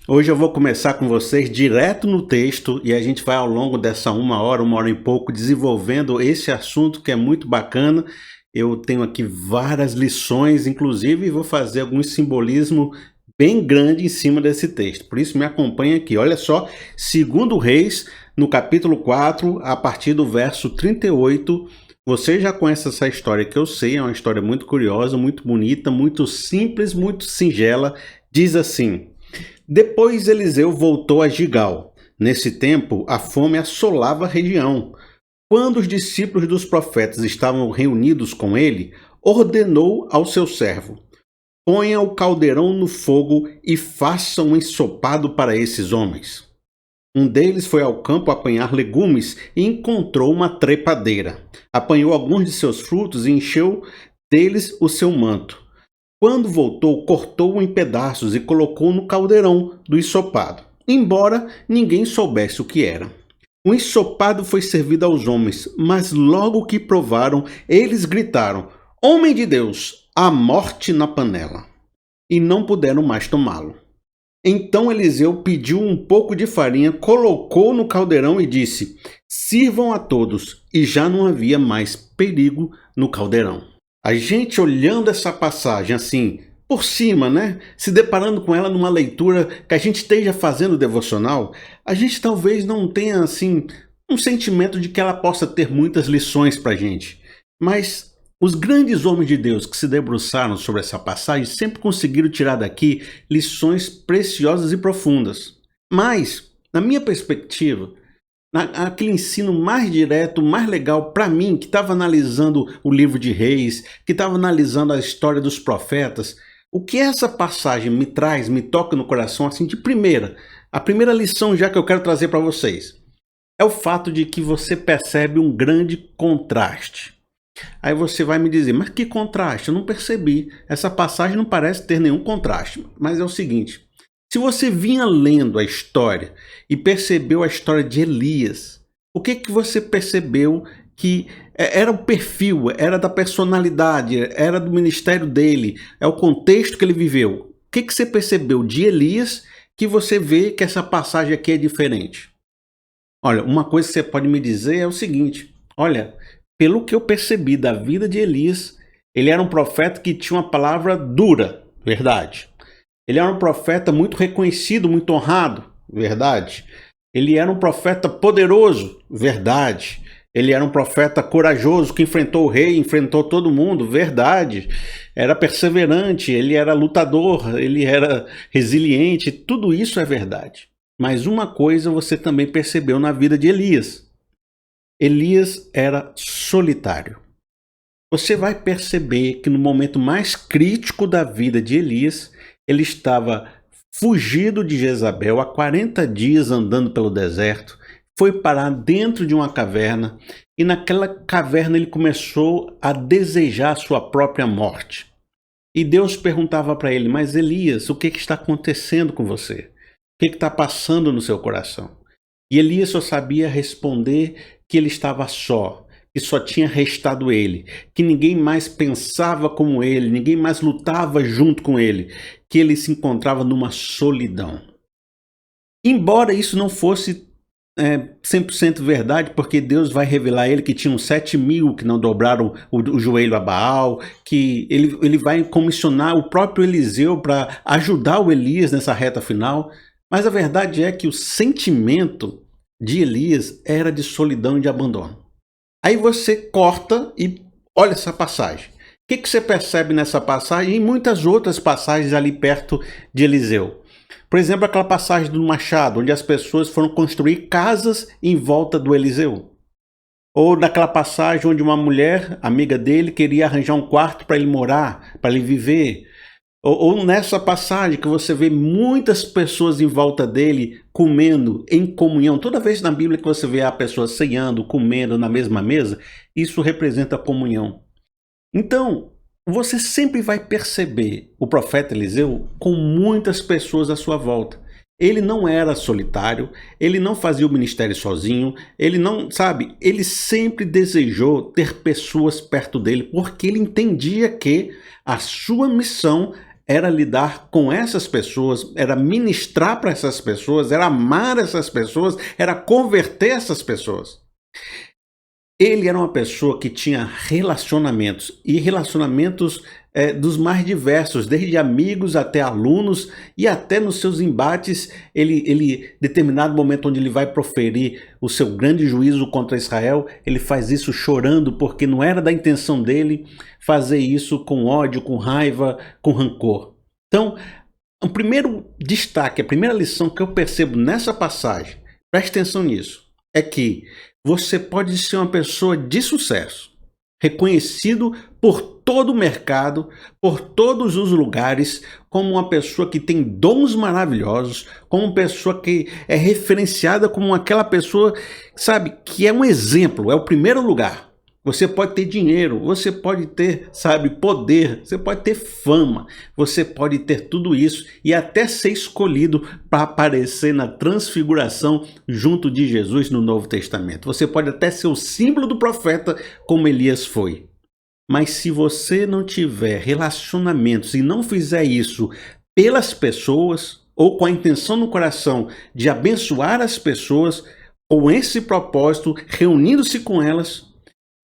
Hoje eu vou começar com vocês direto no texto e a gente vai ao longo dessa uma hora e pouco, desenvolvendo esse assunto que é muito bacana. Eu tenho aqui várias lições, inclusive vou fazer algum simbolismo bem grande em cima desse texto. Por isso me acompanha aqui. Olha só, 2 Reis, no capítulo 4, a partir do verso 38. Você já conhece essa história que eu sei, é uma história muito curiosa, muito bonita, muito simples, muito singela. Diz assim: depois Eliseu voltou a Gigal. Nesse tempo, a fome assolava a região. Quando os discípulos dos profetas estavam reunidos com ele, ordenou ao seu servo: ponha o caldeirão no fogo e faça um ensopado para esses homens. Um deles foi ao campo apanhar legumes e encontrou uma trepadeira. Apanhou alguns de seus frutos e encheu deles o seu manto. Quando voltou, cortou-o em pedaços e colocou no caldeirão do ensopado, embora ninguém soubesse o que era. O ensopado foi servido aos homens, mas logo que provaram, eles gritaram: Homem de Deus, a morte na panela! E não puderam mais tomá-lo. Então Eliseu pediu um pouco de farinha, colocou no caldeirão e disse: sirvam a todos. E já não havia mais perigo no caldeirão. A gente olhando essa passagem assim, por cima, né? Se deparando com ela numa leitura que a gente esteja fazendo devocional, a gente talvez não tenha assim um sentimento de que ela possa ter muitas lições para a gente. Mas os grandes homens de Deus que se debruçaram sobre essa passagem sempre conseguiram tirar daqui lições preciosas e profundas. Mas, na minha perspectiva, aquele ensino mais direto, mais legal para mim, que estava analisando o livro de Reis, que estava analisando a história dos profetas, o que essa passagem me traz, me toca no coração, assim, de primeira, a primeira lição já que eu quero trazer para vocês, é o fato de que você percebe um grande contraste. Aí você vai me dizer, mas que contraste? Eu não percebi. Essa passagem não parece ter nenhum contraste. Mas é o seguinte, se você vinha lendo a história e percebeu a história de Elias, o que você percebeu que era o perfil, era da personalidade, era do ministério dele, é o contexto que ele viveu? O que você percebeu de Elias que você vê que essa passagem aqui é diferente? Olha, uma coisa que você pode me dizer é o seguinte, olha, pelo que eu percebi da vida de Elias, ele era um profeta que tinha uma palavra dura, verdade. Ele era um profeta muito reconhecido, muito honrado, verdade. Ele era um profeta poderoso, verdade. Ele era um profeta corajoso que enfrentou o rei, enfrentou todo mundo, verdade. Era perseverante, ele era lutador, ele era resiliente, tudo isso é verdade. Mas uma coisa você também percebeu na vida de Elias. Elias era solitário. Você vai perceber que no momento mais crítico da vida de Elias, ele estava fugido de Jezabel há 40 dias andando pelo deserto, foi parar dentro de uma caverna e naquela caverna ele começou a desejar a sua própria morte. E Deus perguntava para ele, mas Elias, o que está acontecendo com você? O que está passando no seu coração? E Elias só sabia responder que ele estava só, que só tinha restado ele, que ninguém mais pensava como ele, ninguém mais lutava junto com ele, que ele se encontrava numa solidão. Embora isso não fosse 100% verdade, porque Deus vai revelar a ele que tinham 7.000 que não dobraram o joelho a Baal, que ele vai comissionar o próprio Eliseu para ajudar o Elias nessa reta final, mas a verdade é que o sentimento de Elias era de solidão e de abandono. Aí você corta e olha essa passagem. O que você percebe nessa passagem e muitas outras passagens ali perto de Eliseu? Por exemplo, aquela passagem do machado, onde as pessoas foram construir casas em volta do Eliseu. Ou naquela passagem onde uma mulher, amiga dele, queria arranjar um quarto para ele morar, para ele viver. Ou nessa passagem que você vê muitas pessoas em volta dele comendo em comunhão. Toda vez na Bíblia que você vê a pessoa ceando, comendo na mesma mesa, isso representa a comunhão. Então, você sempre vai perceber o profeta Eliseu com muitas pessoas à sua volta. Ele não era solitário, ele não fazia o ministério sozinho, ele não, sabe, ele sempre desejou ter pessoas perto dele, porque ele entendia que a sua missão era lidar com essas pessoas, era ministrar para essas pessoas, era amar essas pessoas, era converter essas pessoas. Ele era uma pessoa que tinha relacionamentos, e relacionamentos dos mais diversos, desde amigos até alunos, e até nos seus embates, determinado momento onde ele vai proferir o seu grande juízo contra Israel, ele faz isso chorando, porque não era da intenção dele fazer isso com ódio, com raiva, com rancor. Então, o primeiro destaque, a primeira lição que eu percebo nessa passagem, preste atenção nisso, é que você pode ser uma pessoa de sucesso, reconhecido por todo o mercado, por todos os lugares, como uma pessoa que tem dons maravilhosos, como uma pessoa que é referenciada como aquela pessoa, sabe, que é um exemplo, é o primeiro lugar. Você pode ter dinheiro, você pode ter, sabe, poder, você pode ter fama, você pode ter tudo isso e até ser escolhido para aparecer na transfiguração junto de Jesus no Novo Testamento. Você pode até ser o símbolo do profeta como Elias foi. Mas se você não tiver relacionamentos e não fizer isso pelas pessoas ou com a intenção no coração de abençoar as pessoas, com esse propósito, reunindo-se com elas,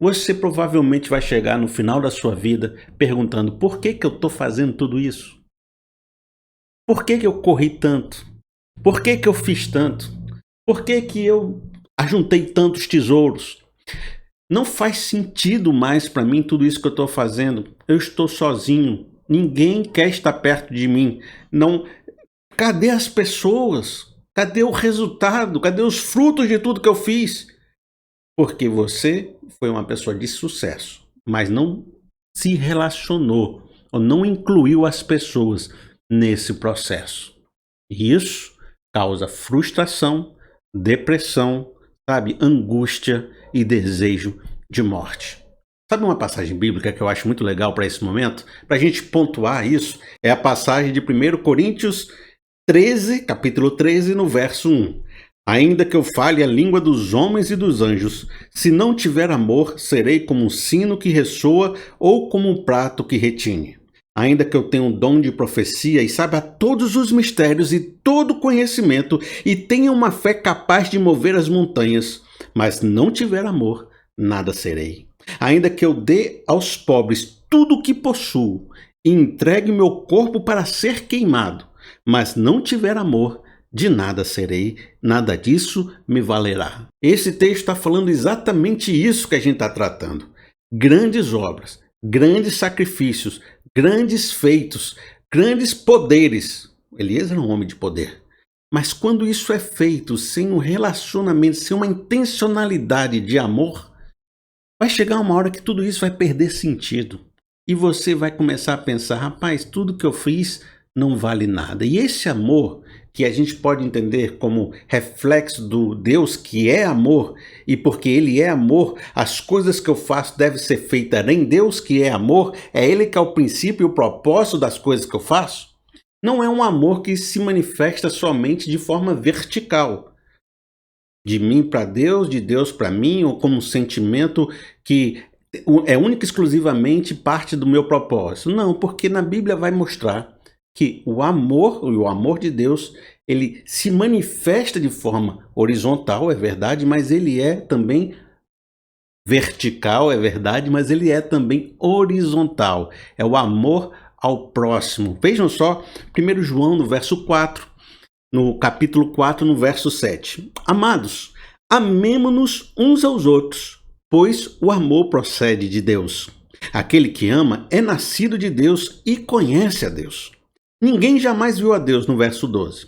você provavelmente vai chegar no final da sua vida perguntando: por que eu estou fazendo tudo isso? Por que eu corri tanto? Por que eu fiz tanto? Por que eu ajuntei tantos tesouros? Não faz sentido mais para mim tudo isso que eu estou fazendo. Eu estou sozinho. Ninguém quer estar perto de mim. Não. Cadê as pessoas? Cadê o resultado? Cadê os frutos de tudo que eu fiz? Porque você foi uma pessoa de sucesso, mas não se relacionou ou não incluiu as pessoas nesse processo. E isso causa frustração, depressão, sabe, angústia e desejo de morte. Sabe uma passagem bíblica que eu acho muito legal para esse momento? Para a gente pontuar isso, é a passagem de 1 Coríntios 13, capítulo 13, no verso 1. Ainda que eu fale a língua dos homens e dos anjos, se não tiver amor, serei como um sino que ressoa ou como um prato que retine. Ainda que eu tenha um dom de profecia e saiba todos os mistérios e todo conhecimento e tenha uma fé capaz de mover as montanhas, mas não tiver amor, nada serei. Ainda que eu dê aos pobres tudo o que possuo e entregue meu corpo para ser queimado, mas não tiver amor, de nada serei, nada disso me valerá. Esse texto está falando exatamente isso que a gente está tratando. Grandes obras, grandes sacrifícios, grandes feitos, grandes poderes. Elias era um homem de poder. Mas quando isso é feito sem um relacionamento, sem uma intencionalidade de amor, vai chegar uma hora que tudo isso vai perder sentido. E você vai começar a pensar: rapaz, tudo que eu fiz não vale nada. E esse amor, que a gente pode entender como reflexo do Deus que é amor, e porque Ele é amor, as coisas que eu faço devem ser feitas em Deus que é amor, é Ele que é o princípio e o propósito das coisas que eu faço. Não é um amor que se manifesta somente de forma vertical, de mim para Deus, de Deus para mim, ou como um sentimento que é única e exclusivamente parte do meu propósito. Não, porque na Bíblia vai mostrar que o amor de Deus, ele se manifesta de forma horizontal, é verdade, mas ele é também vertical, é verdade, mas ele é também horizontal. É o amor ao próximo. Vejam só, 1 João no verso 4, no capítulo 4, no verso 7. Amados, amemo-nos uns aos outros, pois o amor procede de Deus. Aquele que ama é nascido de Deus e conhece a Deus. Ninguém jamais viu a Deus, no verso 12.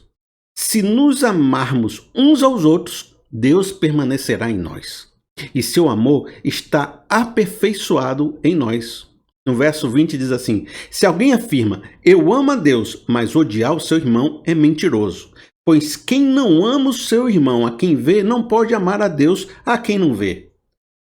Se nos amarmos uns aos outros, Deus permanecerá em nós. E seu amor está aperfeiçoado em nós. No verso 20 diz assim: se alguém afirma, eu amo a Deus, mas odiar o seu irmão é mentiroso. Pois quem não ama o seu irmão a quem vê, não pode amar a Deus a quem não vê.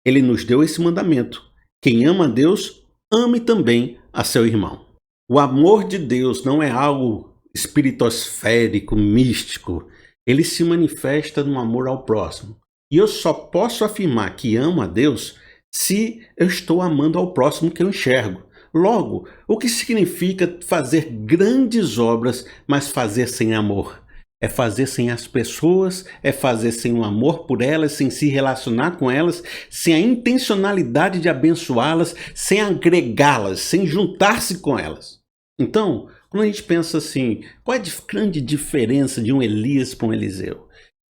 Ele nos deu esse mandamento: quem ama a Deus, ame também a seu irmão. O amor de Deus não é algo espiritosférico, místico. Ele se manifesta no amor ao próximo. E eu só posso afirmar que amo a Deus se eu estou amando ao próximo que eu enxergo. Logo, o que significa fazer grandes obras, mas fazer sem amor? É fazer sem as pessoas, é fazer sem o amor por elas, sem se relacionar com elas, sem a intencionalidade de abençoá-las, sem agregá-las, sem juntar-se com elas. Então, quando a gente pensa assim, qual é a grande diferença de um Elias para um Eliseu?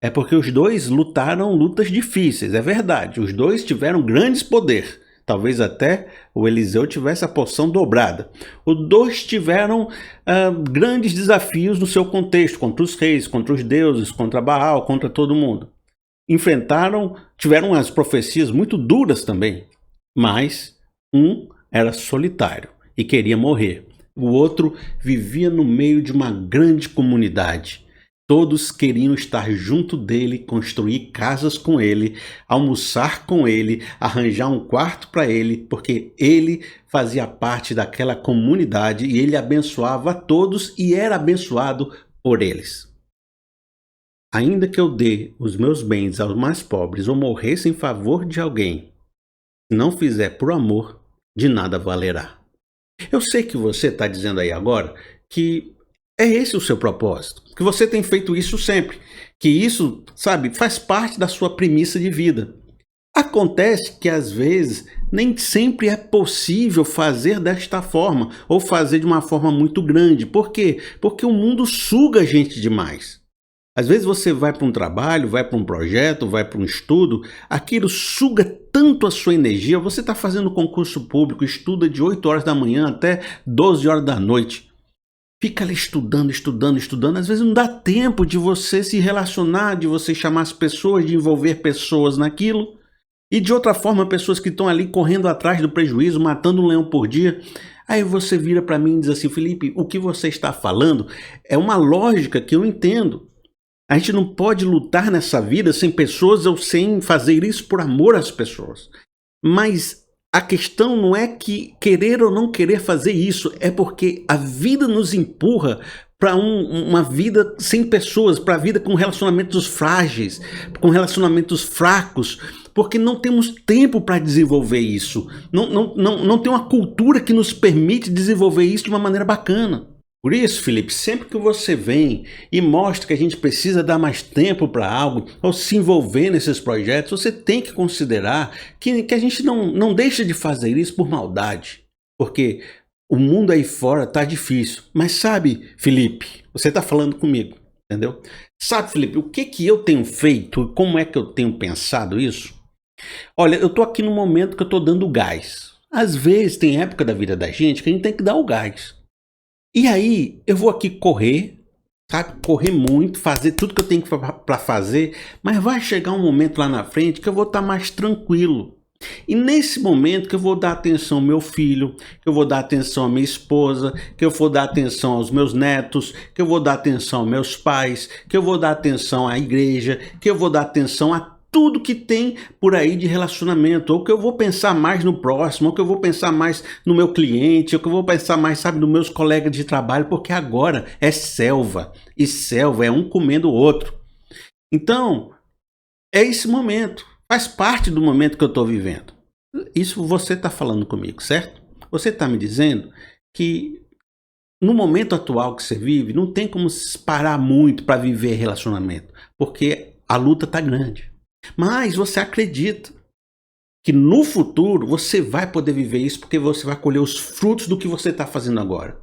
É porque os dois lutaram lutas difíceis, é verdade. Os dois tiveram grandes poderes. Talvez até o Eliseu tivesse a porção dobrada. Os dois tiveram grandes desafios no seu contexto, contra os reis, contra os deuses, contra Baal, contra todo mundo. Tiveram as profecias muito duras também, mas um era solitário e queria morrer. O outro vivia no meio de uma grande comunidade. Todos queriam estar junto dele, construir casas com ele, almoçar com ele, arranjar um quarto para ele, porque ele fazia parte daquela comunidade e ele abençoava a todos e era abençoado por eles. Ainda que eu dê os meus bens aos mais pobres ou morresse em favor de alguém, se não fizer por amor, de nada valerá. Eu sei que você está dizendo aí agora que é esse o seu propósito, que você tem feito isso sempre, que isso, sabe, faz parte da sua premissa de vida. Acontece que às vezes nem sempre é possível fazer desta forma ou fazer de uma forma muito grande. Por quê? Porque o mundo suga a gente demais. Às vezes você vai para um trabalho, vai para um projeto, vai para um estudo, aquilo suga tanto a sua energia. Você está fazendo concurso público, estuda de 8 horas da manhã até 12 horas da noite. Fica ali estudando. Às vezes não dá tempo de você se relacionar, de você chamar as pessoas, de envolver pessoas naquilo. E de outra forma, pessoas que estão ali correndo atrás do prejuízo, matando um leão por dia. Aí você vira para mim e diz assim, Felipe, o que você está falando é uma lógica que eu entendo. A gente não pode lutar nessa vida sem pessoas ou sem fazer isso por amor às pessoas. Mas a questão não é que querer ou não querer fazer isso, é porque a vida nos empurra para uma vida sem pessoas, para a vida com relacionamentos frágeis, com relacionamentos fracos, porque não temos tempo para desenvolver isso. Não tem uma cultura que nos permite desenvolver isso de uma maneira bacana. Por isso, Felipe, sempre que você vem e mostra que a gente precisa dar mais tempo para algo ou se envolver nesses projetos, você tem que considerar que a gente não deixa de fazer isso por maldade. Porque o mundo aí fora está difícil. Mas sabe, Felipe, você está falando comigo, entendeu? Sabe, Felipe, o que eu tenho feito e como é que eu tenho pensado isso? Olha, eu estou aqui no momento que eu estou dando gás. Às vezes tem época da vida da gente que a gente tem que dar o gás. E aí, eu vou aqui correr, sabe? Correr muito, fazer tudo que eu tenho para fazer, mas vai chegar um momento lá na frente que eu vou estar mais tranquilo. E nesse momento que eu vou dar atenção ao meu filho, que eu vou dar atenção à minha esposa, que eu vou dar atenção aos meus netos, que eu vou dar atenção aos meus pais, que eu vou dar atenção à igreja, que eu vou dar atenção a tudo que tem por aí de relacionamento, ou que eu vou pensar mais no próximo, ou que eu vou pensar mais no meu cliente, ou que eu vou pensar mais, sabe, nos meus colegas de trabalho, porque agora é selva, e selva é um comendo o outro. Então, é esse momento, faz parte do momento que eu estou vivendo. Isso você está falando comigo, certo? Você está me dizendo que no momento atual que você vive, não tem como se parar muito para viver relacionamento, porque a luta está grande. Mas você acredita que no futuro você vai poder viver isso porque você vai colher os frutos do que você está fazendo agora.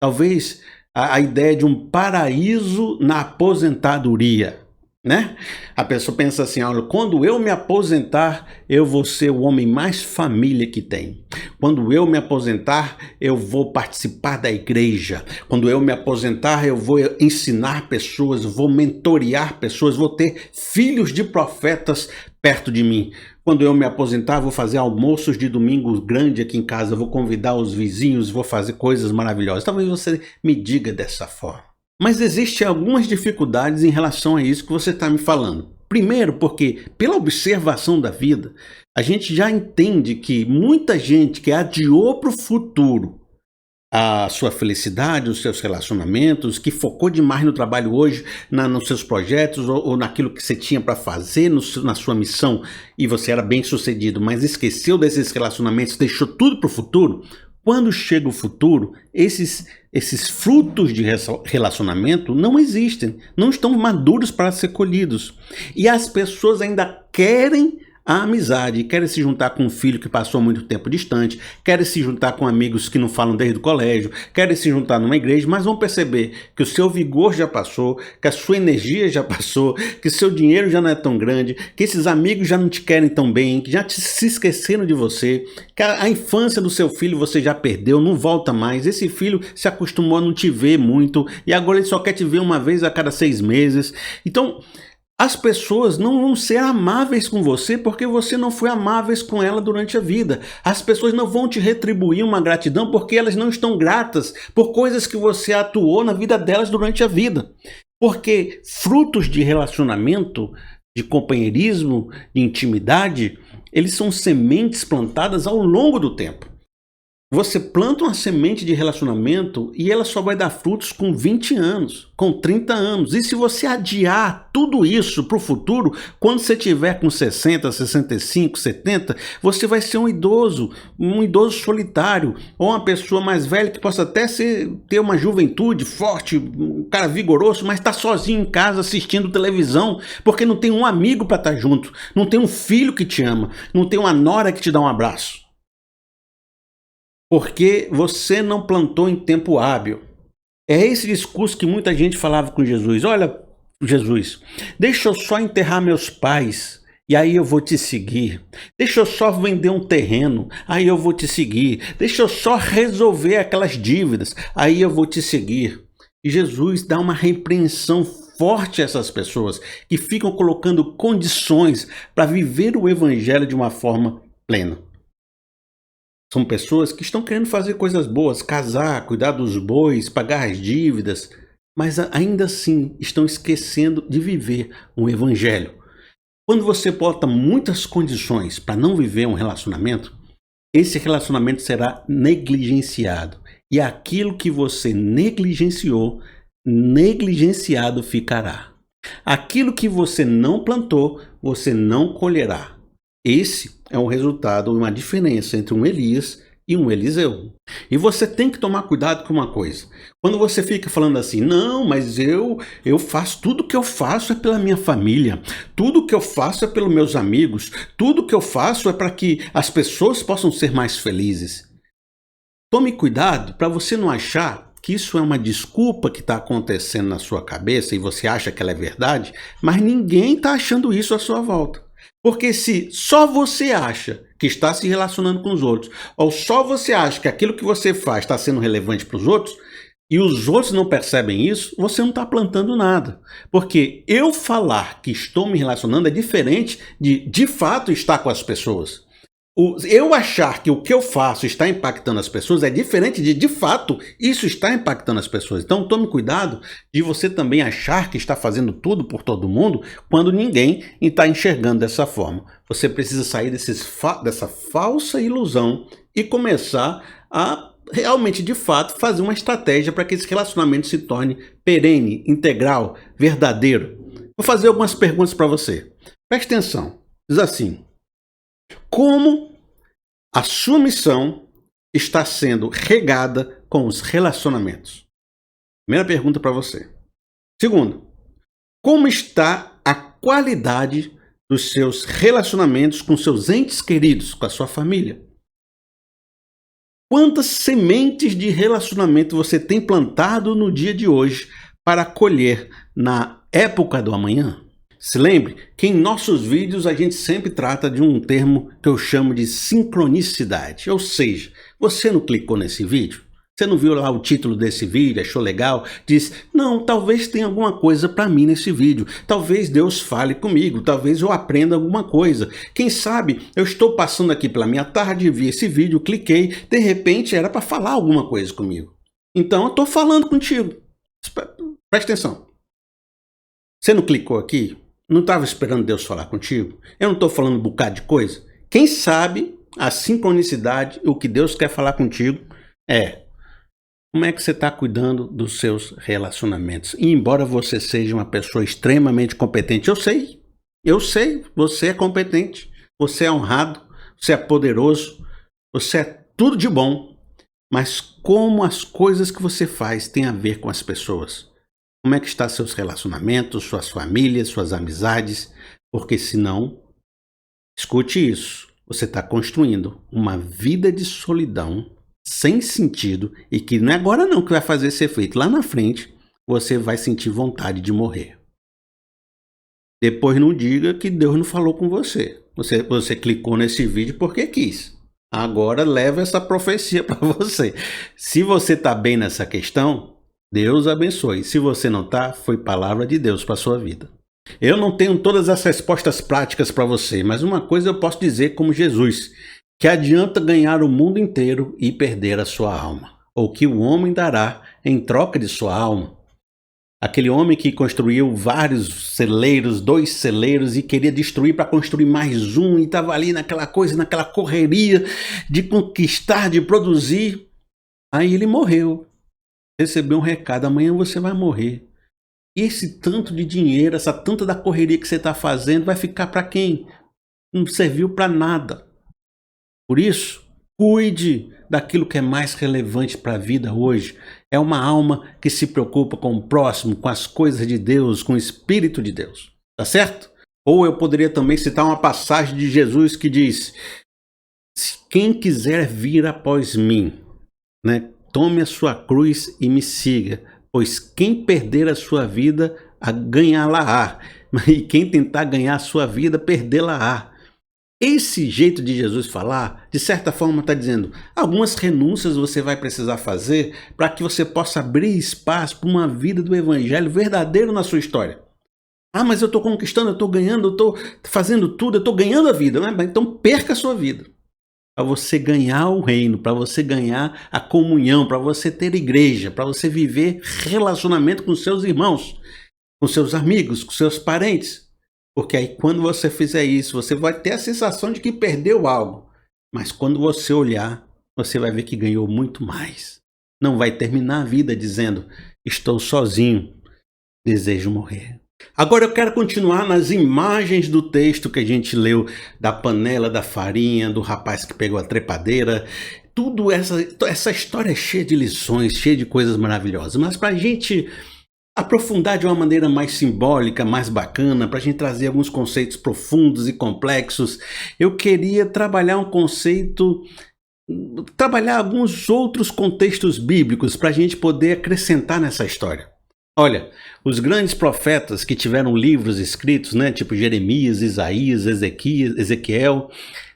Talvez a ideia de um paraíso na aposentadoria, né? A pessoa pensa assim, olha, quando eu me aposentar, eu vou ser o homem mais família que tem. Quando eu me aposentar, eu vou participar da igreja. Quando eu me aposentar, eu vou ensinar pessoas, vou mentorear pessoas, vou ter filhos de profetas perto de mim. Quando eu me aposentar, vou fazer almoços de domingo grande aqui em casa, vou convidar os vizinhos, vou fazer coisas maravilhosas. Talvez você me diga dessa forma. Mas existem algumas dificuldades em relação a isso que você está me falando. Primeiro, porque pela observação da vida, a gente já entende que muita gente que adiou para o futuro a sua felicidade, os seus relacionamentos, que focou demais no trabalho hoje, nos seus projetos ou naquilo que você tinha para fazer na sua missão e você era bem sucedido, mas esqueceu desses relacionamentos, deixou tudo para o futuro. Quando chega o futuro, esses frutos de relacionamento não existem, não estão maduros para ser colhidos. E as pessoas ainda querem a amizade, querem se juntar com um filho que passou muito tempo distante, querem se juntar com amigos que não falam desde o colégio, querem se juntar numa igreja, mas vão perceber que o seu vigor já passou, que a sua energia já passou, que o seu dinheiro já não é tão grande, que esses amigos já não te querem tão bem, que já se esqueceram de você, que a infância do seu filho você já perdeu, não volta mais, esse filho se acostumou a não te ver muito e agora ele só quer te ver uma vez a cada 6 meses. Então, as pessoas não vão ser amáveis com você porque você não foi amáveis com ela durante a vida. As pessoas não vão te retribuir uma gratidão porque elas não estão gratas por coisas que você atuou na vida delas durante a vida. Porque frutos de relacionamento, de companheirismo, de intimidade, eles são sementes plantadas ao longo do tempo. Você planta uma semente de relacionamento e ela só vai dar frutos com 20 anos, com 30 anos. E se você adiar tudo isso para o futuro, quando você tiver com 60, 65, 70, você vai ser um idoso solitário, ou uma pessoa mais velha que possa até ter uma juventude forte, um cara vigoroso, mas está sozinho em casa assistindo televisão, porque não tem um amigo para estar junto, não tem um filho que te ama, não tem uma nora que te dá um abraço. Porque você não plantou em tempo hábil. É esse discurso que muita gente falava com Jesus. Olha, Jesus, deixa eu só enterrar meus pais e aí eu vou te seguir. Deixa eu só vender um terreno, aí eu vou te seguir. Deixa eu só resolver aquelas dívidas, aí eu vou te seguir. E Jesus dá uma repreensão forte a essas pessoas que ficam colocando condições para viver o evangelho de uma forma plena. São pessoas que estão querendo fazer coisas boas, casar, cuidar dos bois, pagar as dívidas, mas ainda assim estão esquecendo de viver um evangelho. Quando você bota muitas condições para não viver um relacionamento, esse relacionamento será negligenciado. E aquilo que você negligenciou, negligenciado ficará. Aquilo que você não plantou, você não colherá. Esse é um resultado, uma diferença entre um Elias e um Eliseu. E você tem que tomar cuidado com uma coisa. Quando você fica falando assim, não, mas eu faço, tudo que eu faço é pela minha família, tudo que eu faço é pelos meus amigos, tudo que eu faço é para que as pessoas possam ser mais felizes. Tome cuidado para você não achar que isso é uma desculpa que está acontecendo na sua cabeça e você acha que ela é verdade, mas ninguém está achando isso à sua volta. Porque se só você acha que está se relacionando com os outros, ou só você acha que aquilo que você faz está sendo relevante para os outros, e os outros não percebem isso, você não está plantando nada. Porque eu falar que estou me relacionando é diferente de fato estar com as pessoas. Eu achar que o que eu faço está impactando as pessoas é diferente de fato, isso está impactando as pessoas. Então tome cuidado de você também achar que está fazendo tudo por todo mundo quando ninguém está enxergando dessa forma. Você precisa sair dessa falsa ilusão e começar a realmente, de fato, fazer uma estratégia para que esse relacionamento se torne perene, integral, verdadeiro. Vou fazer algumas perguntas para você. Preste atenção. Diz assim: como a sua missão está sendo regada com os relacionamentos? Primeira pergunta para você. Segundo, como está a qualidade dos seus relacionamentos com seus entes queridos, com a sua família? Quantas sementes de relacionamento você tem plantado no dia de hoje para colher na época do amanhã? Se lembre que em nossos vídeos a gente sempre trata de um termo que eu chamo de sincronicidade. Ou seja, você não clicou nesse vídeo? Você não viu lá o título desse vídeo, achou legal? Diz, não, talvez tenha alguma coisa para mim nesse vídeo. Talvez Deus fale comigo, talvez eu aprenda alguma coisa. Quem sabe eu estou passando aqui pela minha tarde, vi esse vídeo, cliquei, de repente era para falar alguma coisa comigo. Então eu estou falando contigo. Presta atenção. Você não clicou aqui? Não estava esperando Deus falar contigo? Eu não estou falando um bocado de coisa? Quem sabe a sincronicidade, o que Deus quer falar contigo é: como é que você está cuidando dos seus relacionamentos? E embora você seja uma pessoa extremamente competente, eu sei, você é competente, você é honrado, você é poderoso, você é tudo de bom, mas como as coisas que você faz têm a ver com as pessoas. Como é que estão seus relacionamentos, suas famílias, suas amizades? Porque senão, escute isso, você está construindo uma vida de solidão sem sentido e que não é agora não que vai fazer esse efeito. Lá na frente, você vai sentir vontade de morrer. Depois não diga que Deus não falou com você. Você clicou nesse vídeo porque quis. Agora leva essa profecia para você. Se você está bem nessa questão, Deus abençoe. Se você não está, foi palavra de Deus para sua vida. Eu não tenho todas as respostas práticas para você, mas uma coisa eu posso dizer como Jesus, que adianta ganhar o mundo inteiro e perder a sua alma, ou que o homem dará em troca de sua alma. Aquele homem que construiu vários celeiros, 2 celeiros, e queria destruir para construir mais um, e estava ali naquela coisa, naquela correria de conquistar, de produzir. Aí ele morreu. Recebeu um recado: amanhã você vai morrer. E esse tanto de dinheiro, essa tanta da correria que você está fazendo, vai ficar para quem? Não serviu para nada. Por isso, cuide daquilo que é mais relevante para a vida hoje. É uma alma que se preocupa com o próximo, com as coisas de Deus, com o Espírito de Deus. Tá certo? Ou eu poderia também citar uma passagem de Jesus que diz: quem quiser vir após mim, né, tome a sua cruz e me siga, pois quem perder a sua vida, a ganhá-la-á, e quem tentar ganhar a sua vida, perdê-la-á. Esse jeito de Jesus falar, de certa forma está dizendo, algumas renúncias você vai precisar fazer para que você possa abrir espaço para uma vida do evangelho verdadeiro na sua história. Ah, mas eu estou conquistando, eu estou ganhando, eu estou fazendo tudo, eu estou ganhando a vida, né? Então perca a sua vida. Para você ganhar o reino, para você ganhar a comunhão, para você ter igreja, para você viver relacionamento com seus irmãos, com seus amigos, com seus parentes. Porque aí quando você fizer isso, você vai ter a sensação de que perdeu algo. Mas quando você olhar, você vai ver que ganhou muito mais. Não vai terminar a vida dizendo, estou sozinho, desejo morrer. Agora eu quero continuar nas imagens do texto que a gente leu, da panela, da farinha, do rapaz que pegou a trepadeira. Tudo essa história é cheia de lições, cheia de coisas maravilhosas. Mas para a gente aprofundar de uma maneira mais simbólica, mais bacana, para a gente trazer alguns conceitos profundos e complexos, eu queria trabalhar alguns outros contextos bíblicos para a gente poder acrescentar nessa história. Olha, os grandes profetas que tiveram livros escritos, né, tipo Jeremias, Isaías, Ezequiel,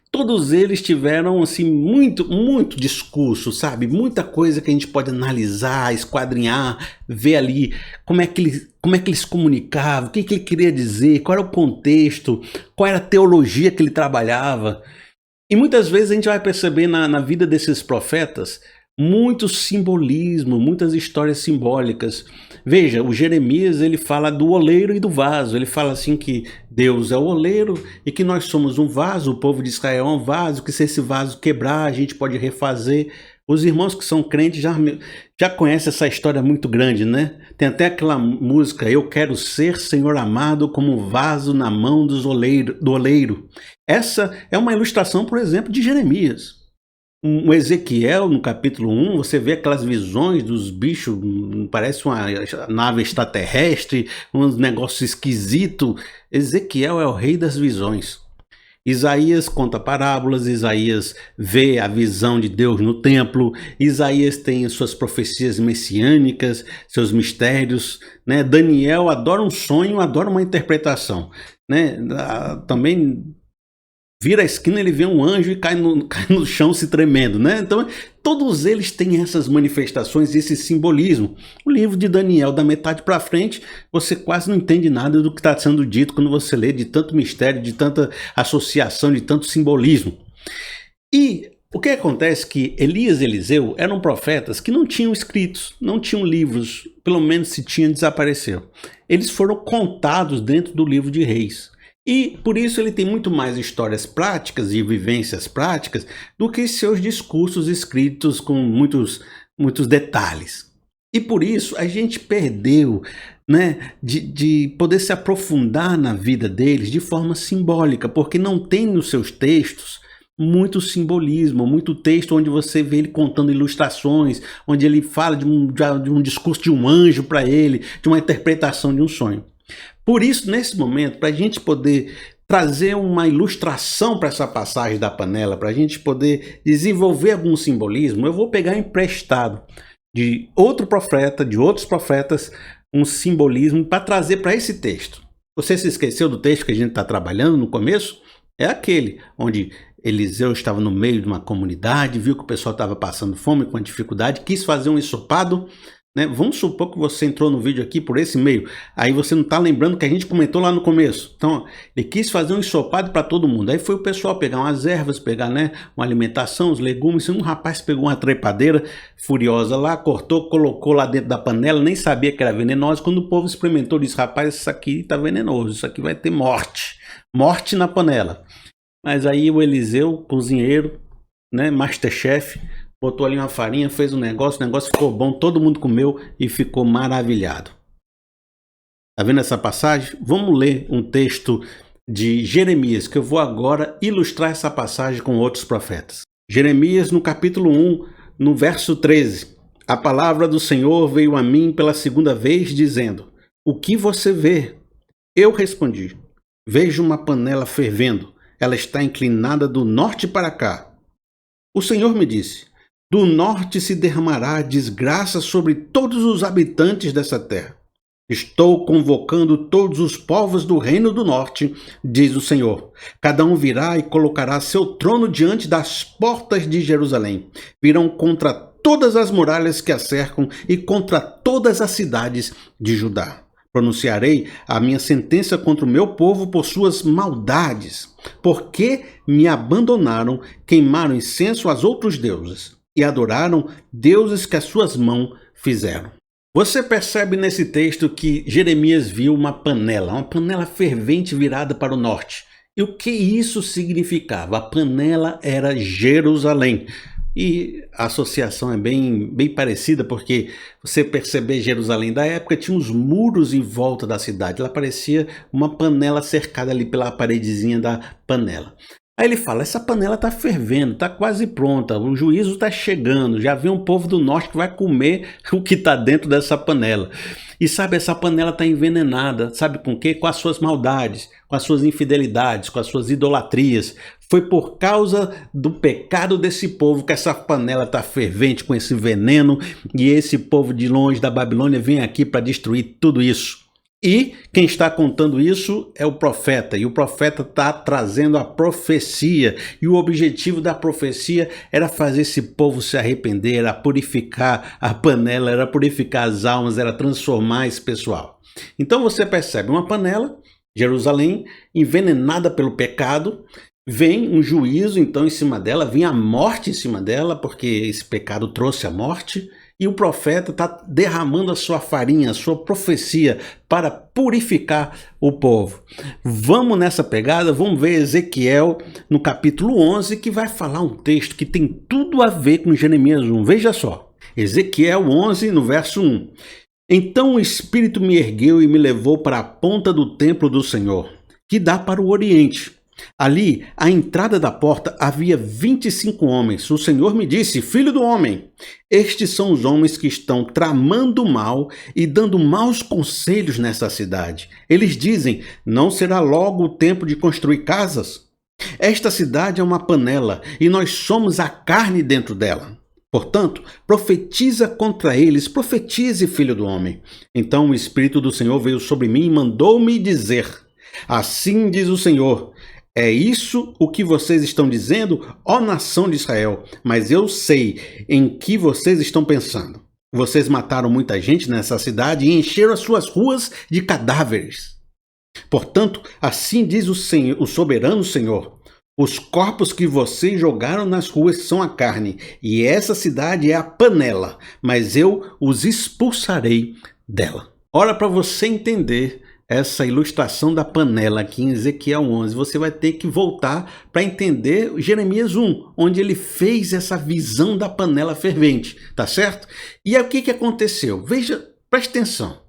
todos eles tiveram assim muito discurso, sabe? Muita coisa que a gente pode analisar, esquadrinhar, ver ali como é que eles se comunicavam, o que ele queria dizer, qual era o contexto, qual era a teologia que ele trabalhava. E muitas vezes a gente vai perceber na vida desses profetas muito simbolismo, muitas histórias simbólicas. Veja, o Jeremias, ele fala do oleiro e do vaso. Ele fala assim que Deus é o oleiro e que nós somos um vaso, o povo de Israel é um vaso, que se esse vaso quebrar, a gente pode refazer. Os irmãos que são crentes já conhecem essa história muito grande, né? Tem até aquela música, eu quero ser, Senhor amado, como vaso na mão do oleiro. Essa é uma ilustração, por exemplo, de Jeremias. O Ezequiel, no capítulo 1, você vê aquelas visões dos bichos, parece uma nave extraterrestre, uns negócios esquisitos. Ezequiel é o rei das visões. Isaías conta parábolas, Isaías vê a visão de Deus no templo, Isaías tem suas profecias messiânicas, seus mistérios, né? Daniel adora um sonho, adora uma interpretação, né? Também vira a esquina, ele vê um anjo e cai no chão se tremendo, né? Então, todos eles têm essas manifestações e esse simbolismo. O livro de Daniel, da metade para frente, você quase não entende nada do que está sendo dito quando você lê, de tanto mistério, de tanta associação, de tanto simbolismo. E o que acontece é que Elias e Eliseu eram profetas que não tinham escritos, não tinham livros, pelo menos se tinham, desapareceu. Eles foram contados dentro do livro de Reis. E por isso ele tem muito mais histórias práticas e vivências práticas do que seus discursos escritos com muitos detalhes. E por isso a gente perdeu, né, de poder se aprofundar na vida deles de forma simbólica, porque não tem nos seus textos muito simbolismo, muito texto onde você vê ele contando ilustrações, onde ele fala de um discurso de um anjo para ele, de uma interpretação de um sonho. Por isso, nesse momento, para a gente poder trazer uma ilustração para essa passagem da panela, para a gente poder desenvolver algum simbolismo, eu vou pegar emprestado de outro profeta, de outros profetas, um simbolismo para trazer para esse texto. Você se esqueceu do texto que a gente está trabalhando no começo? É aquele onde Eliseu estava no meio de uma comunidade, viu que o pessoal estava passando fome, com dificuldade, quis fazer um ensopado, né? Vamos supor que você entrou no vídeo aqui por esse meio, aí você não está lembrando que a gente comentou lá no começo. Então, ele quis fazer um ensopado para todo mundo. Aí foi o pessoal pegar umas ervas, pegar, né, uma alimentação, os legumes. Um rapaz pegou uma trepadeira furiosa lá, cortou, colocou lá dentro da panela, nem sabia que era venenosa. Quando o povo experimentou, disse: rapaz, isso aqui está venenoso, isso aqui vai ter morte. Morte na panela. Mas aí o Eliseu, cozinheiro, né, Masterchef, botou ali uma farinha, fez o negócio ficou bom, todo mundo comeu e ficou maravilhado. Tá vendo essa passagem? Vamos ler um texto de Jeremias, que eu vou agora ilustrar essa passagem com outros profetas. Jeremias, no capítulo 1, no verso 13. A palavra do Senhor veio a mim pela segunda vez, dizendo: o que você vê? Eu respondi: vejo uma panela fervendo. Ela está inclinada do norte para cá. O Senhor me disse: do norte se derramará desgraça sobre todos os habitantes dessa terra. Estou convocando todos os povos do reino do norte, diz o Senhor. Cada um virá e colocará seu trono diante das portas de Jerusalém. Virão contra todas as muralhas que a cercam e contra todas as cidades de Judá. Pronunciarei a minha sentença contra o meu povo por suas maldades, porque me abandonaram, queimaram incenso aos outros deuses e adoraram deuses que as suas mãos fizeram. Você percebe nesse texto que Jeremias viu uma panela fervente virada para o norte. E o que isso significava? A panela era Jerusalém. E a associação é bem parecida, porque você perceber Jerusalém da época, tinha uns muros em volta da cidade. Ela parecia uma panela cercada ali pela paredezinha da panela. Aí ele fala: essa panela está fervendo, está quase pronta, o juízo está chegando, já vem um povo do norte que vai comer o que está dentro dessa panela. E sabe, essa panela está envenenada, sabe com o quê? Com as suas maldades, com as suas infidelidades, com as suas idolatrias. Foi por causa do pecado desse povo que essa panela está fervente com esse veneno, e esse povo de longe da Babilônia vem aqui para destruir tudo isso. E quem está contando isso é o profeta, e o profeta está trazendo a profecia, e o objetivo da profecia era fazer esse povo se arrepender, era purificar a panela, era purificar as almas, era transformar esse pessoal. Então você percebe uma panela, Jerusalém, envenenada pelo pecado, vem um juízo então em cima dela, vem a morte em cima dela, porque esse pecado trouxe a morte. E o profeta está derramando a sua farinha, a sua profecia para purificar o povo. Vamos nessa pegada, vamos ver Ezequiel no capítulo 11, que vai falar um texto que tem tudo a ver com Jeremias 1. Veja só, Ezequiel 11, no verso 1. Então o Espírito me ergueu e me levou para a ponta do templo do Senhor, que dá para o oriente. Ali, à entrada da porta, havia 25 homens. O Senhor me disse: filho do homem, estes são os homens que estão tramando mal e dando maus conselhos nessa cidade. Eles dizem: não será logo o tempo de construir casas? Esta cidade é uma panela e nós somos a carne dentro dela. Portanto, profetiza contra eles, profetize, filho do homem. Então o Espírito do Senhor veio sobre mim e mandou-me dizer: assim diz o Senhor, é isso o que vocês estão dizendo, ó nação de Israel, mas eu sei em que vocês estão pensando. Vocês mataram muita gente nessa cidade e encheram as suas ruas de cadáveres. Portanto, assim diz o soberano Senhor, os corpos que vocês jogaram nas ruas são a carne, e essa cidade é a panela, mas eu os expulsarei dela. Ora, para você entender essa ilustração da panela aqui em Ezequiel 11, você vai ter que voltar para entender Jeremias 1, onde ele fez essa visão da panela fervente, tá certo? E aí o que aconteceu? Veja, preste atenção.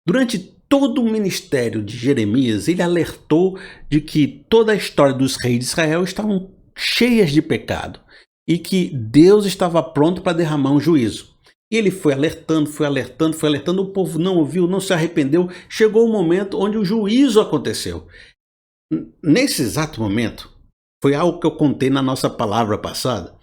Durante todo o ministério de Jeremias, ele alertou de que toda a história dos reis de Israel estavam cheias de pecado e que Deus estava pronto para derramar um juízo. E ele foi alertando, foi alertando, foi alertando, o povo não ouviu, não se arrependeu. Chegou o momento onde o juízo aconteceu. Nesse exato momento, foi algo que eu contei na nossa palavra passada.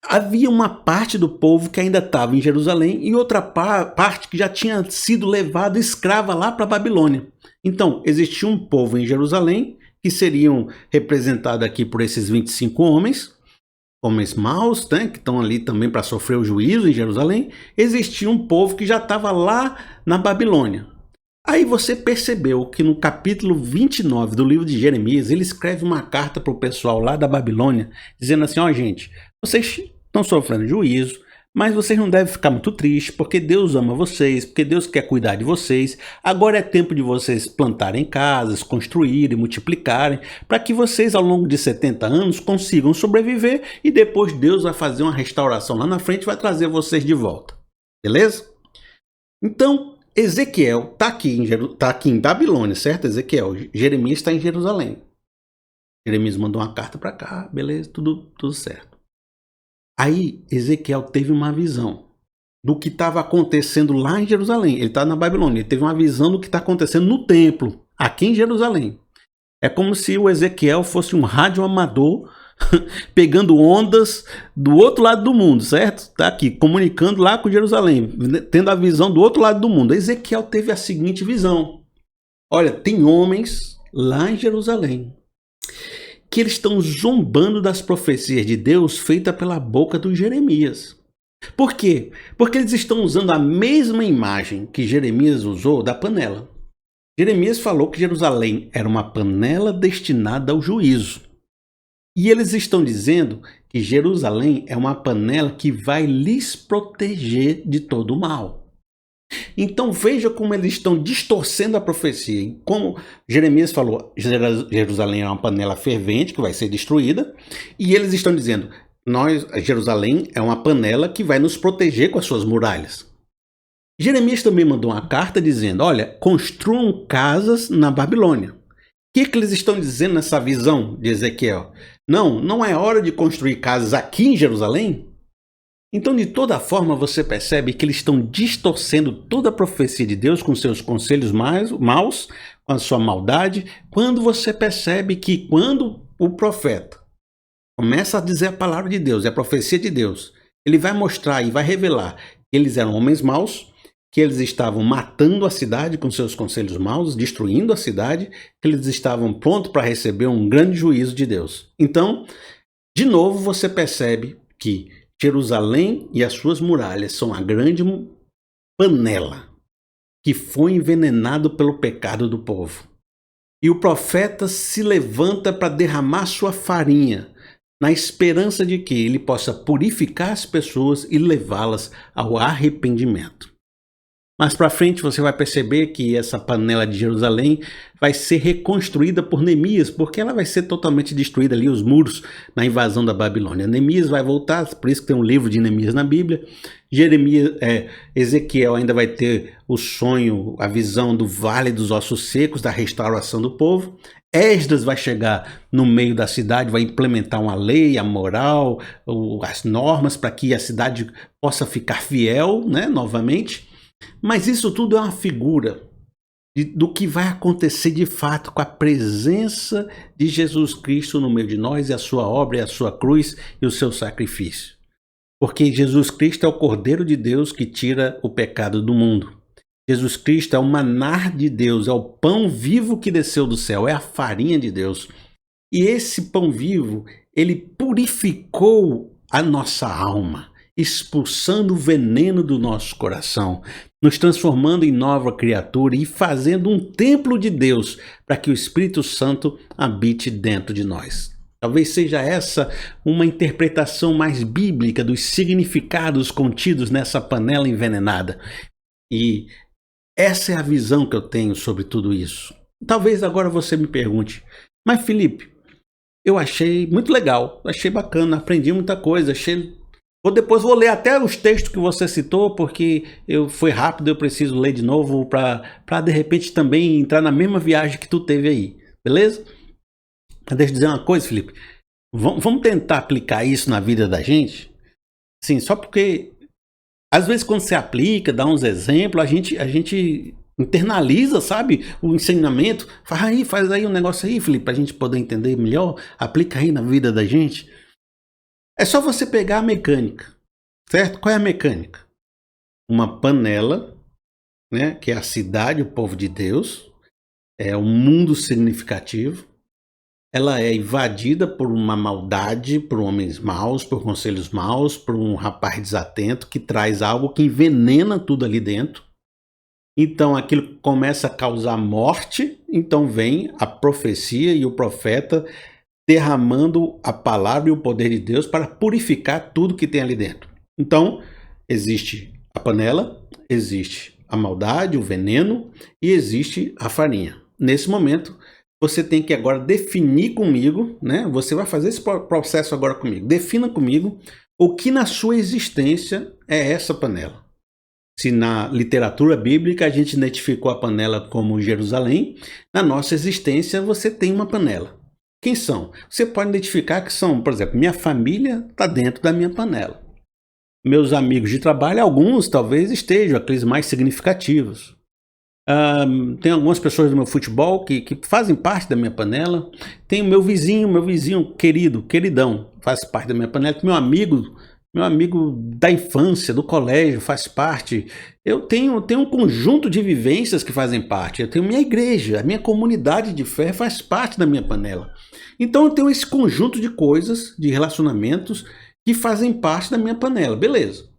Havia uma parte do povo que ainda estava em Jerusalém e outra parte que já tinha sido levada escrava lá para a Babilônia. Então, existia um povo em Jerusalém, que seriam representados aqui por esses 25 homens maus, né, que estão ali também para sofrer o juízo em Jerusalém. Existia um povo que já estava lá na Babilônia. Aí você percebeu que no capítulo 29 do livro de Jeremias, ele escreve uma carta para o pessoal lá da Babilônia, dizendo assim, ó gente, vocês estão sofrendo juízo, mas vocês não devem ficar muito tristes, porque Deus ama vocês, porque Deus quer cuidar de vocês. Agora é tempo de vocês plantarem casas, construírem, multiplicarem, para que vocês ao longo de 70 anos consigam sobreviver e depois Deus vai fazer uma restauração lá na frente e vai trazer vocês de volta. Beleza? Então, Ezequiel está aqui em Babilônia, certo? Ezequiel, Jeremias está em Jerusalém. Jeremias mandou uma carta para cá, beleza, tudo certo. Aí Ezequiel teve uma visão do que estava acontecendo lá em Jerusalém. Ele está na Babilônia, ele teve uma visão do que está acontecendo no templo, aqui em Jerusalém. É como se o Ezequiel fosse um radioamador pegando ondas do outro lado do mundo, certo? Está aqui, comunicando lá com Jerusalém, tendo a visão do outro lado do mundo. Ezequiel teve a seguinte visão. Olha, tem homens lá em Jerusalém que eles estão zombando das profecias de Deus feitas pela boca do Jeremias. Por quê? Porque eles estão usando a mesma imagem que Jeremias usou da panela. Jeremias falou que Jerusalém era uma panela destinada ao juízo. E eles estão dizendo que Jerusalém é uma panela que vai lhes proteger de todo o mal. Então veja como eles estão distorcendo a profecia. Como Jeremias falou, Jerusalém é uma panela fervente que vai ser destruída. E eles estão dizendo, Jerusalém é uma panela que vai nos proteger com as suas muralhas. Jeremias também mandou uma carta dizendo, olha, construam casas na Babilônia. O que eles estão dizendo nessa visão de Ezequiel? Não é hora de construir casas aqui em Jerusalém? Então, de toda forma, você percebe que eles estão distorcendo toda a profecia de Deus com seus conselhos maus, com a sua maldade, quando você percebe que quando o profeta começa a dizer a palavra de Deus, a profecia de Deus, ele vai mostrar e vai revelar que eles eram homens maus, que eles estavam matando a cidade com seus conselhos maus, destruindo a cidade, que eles estavam prontos para receber um grande juízo de Deus. Então, de novo, você percebe que Jerusalém e as suas muralhas são a grande panela que foi envenenado pelo pecado do povo. E o profeta se levanta para derramar sua farinha, na esperança de que ele possa purificar as pessoas e levá-las ao arrependimento. Mais para frente você vai perceber que essa panela de Jerusalém vai ser reconstruída por Neemias, porque ela vai ser totalmente destruída ali, os muros, na invasão da Babilônia. Neemias vai voltar, por isso que tem um livro de Neemias na Bíblia. Ezequiel ainda vai ter o sonho, a visão do vale dos ossos secos, da restauração do povo. Esdras vai chegar no meio da cidade, vai implementar uma lei, a moral, as normas, para que a cidade possa ficar fiel, né, novamente. Mas isso tudo é uma figura do que vai acontecer de fato com a presença de Jesus Cristo no meio de nós, e a sua obra, e a sua cruz e o seu sacrifício. Porque Jesus Cristo é o Cordeiro de Deus que tira o pecado do mundo. Jesus Cristo é o maná de Deus, é o pão vivo que desceu do céu, é a farinha de Deus. E esse pão vivo, ele purificou a nossa alma, expulsando o veneno do nosso coração, nos transformando em nova criatura e fazendo um templo de Deus para que o Espírito Santo habite dentro de nós. Talvez seja essa uma interpretação mais bíblica dos significados contidos nessa panela envenenada. E essa é a visão que eu tenho sobre tudo isso. Talvez agora você me pergunte, mas Felipe, eu achei muito legal, achei bacana, aprendi muita coisa, depois vou ler até os textos que você citou, porque foi rápido, eu preciso ler de novo para de repente também entrar na mesma viagem que tu teve aí, beleza? Mas deixa eu dizer uma coisa, Felipe. Vamos tentar aplicar isso na vida da gente? Sim, só porque às vezes quando você aplica, dá uns exemplos, a gente internaliza, sabe, o ensinamento. Faz aí um negócio aí, Felipe, pra gente poder entender melhor. Aplica aí na vida da gente. É só você pegar a mecânica, certo? Qual é a mecânica? Uma panela, né, que é a cidade, o povo de Deus, é um mundo significativo. Ela é invadida por uma maldade, por homens maus, por conselhos maus, por um rapaz desatento que traz algo que envenena tudo ali dentro. Então aquilo começa a causar morte, então vem a profecia e o profeta derramando a palavra e o poder de Deus para purificar tudo que tem ali dentro. Então, existe a panela, existe a maldade, o veneno e existe a farinha. Nesse momento, você tem que agora definir comigo, né? Você vai fazer esse processo agora comigo. Defina comigo o que na sua existência é essa panela. Se na literatura bíblica a gente identificou a panela como Jerusalém, na nossa existência você tem uma panela. Quem são? Você pode identificar que são, por exemplo, minha família está dentro da minha panela. Meus amigos de trabalho, alguns talvez estejam, aqueles mais significativos. Tem algumas pessoas do meu futebol que fazem parte da minha panela. Tem o meu vizinho querido, queridão, faz parte da minha panela. Meu amigo da infância, do colégio, faz parte. Eu tenho um conjunto de vivências que fazem parte. Eu tenho minha igreja, a minha comunidade de fé faz parte da minha panela. Então eu tenho esse conjunto de coisas, de relacionamentos que fazem parte da minha panela, beleza.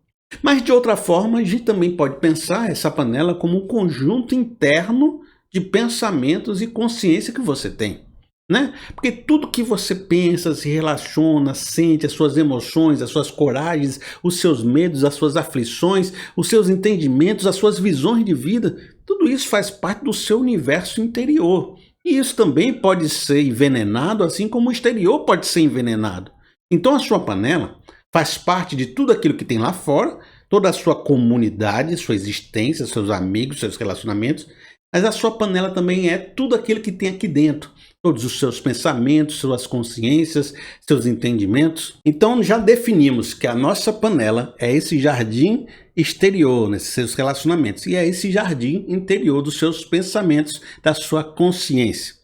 Mas de outra forma, a gente também pode pensar essa panela como um conjunto interno de pensamentos e consciência que você tem, né? Porque tudo que você pensa, se relaciona, sente, as suas emoções, as suas coragens, os seus medos, as suas aflições, os seus entendimentos, as suas visões de vida, tudo isso faz parte do seu universo interior. E isso também pode ser envenenado, assim como o exterior pode ser envenenado. Então a sua panela faz parte de tudo aquilo que tem lá fora, toda a sua comunidade, sua existência, seus amigos, seus relacionamentos, mas a sua panela também é tudo aquilo que tem aqui dentro, todos os seus pensamentos, suas consciências, seus entendimentos. Então já definimos que a nossa panela é esse jardim exterior, nesses seus relacionamentos, e é esse jardim interior dos seus pensamentos, da sua consciência.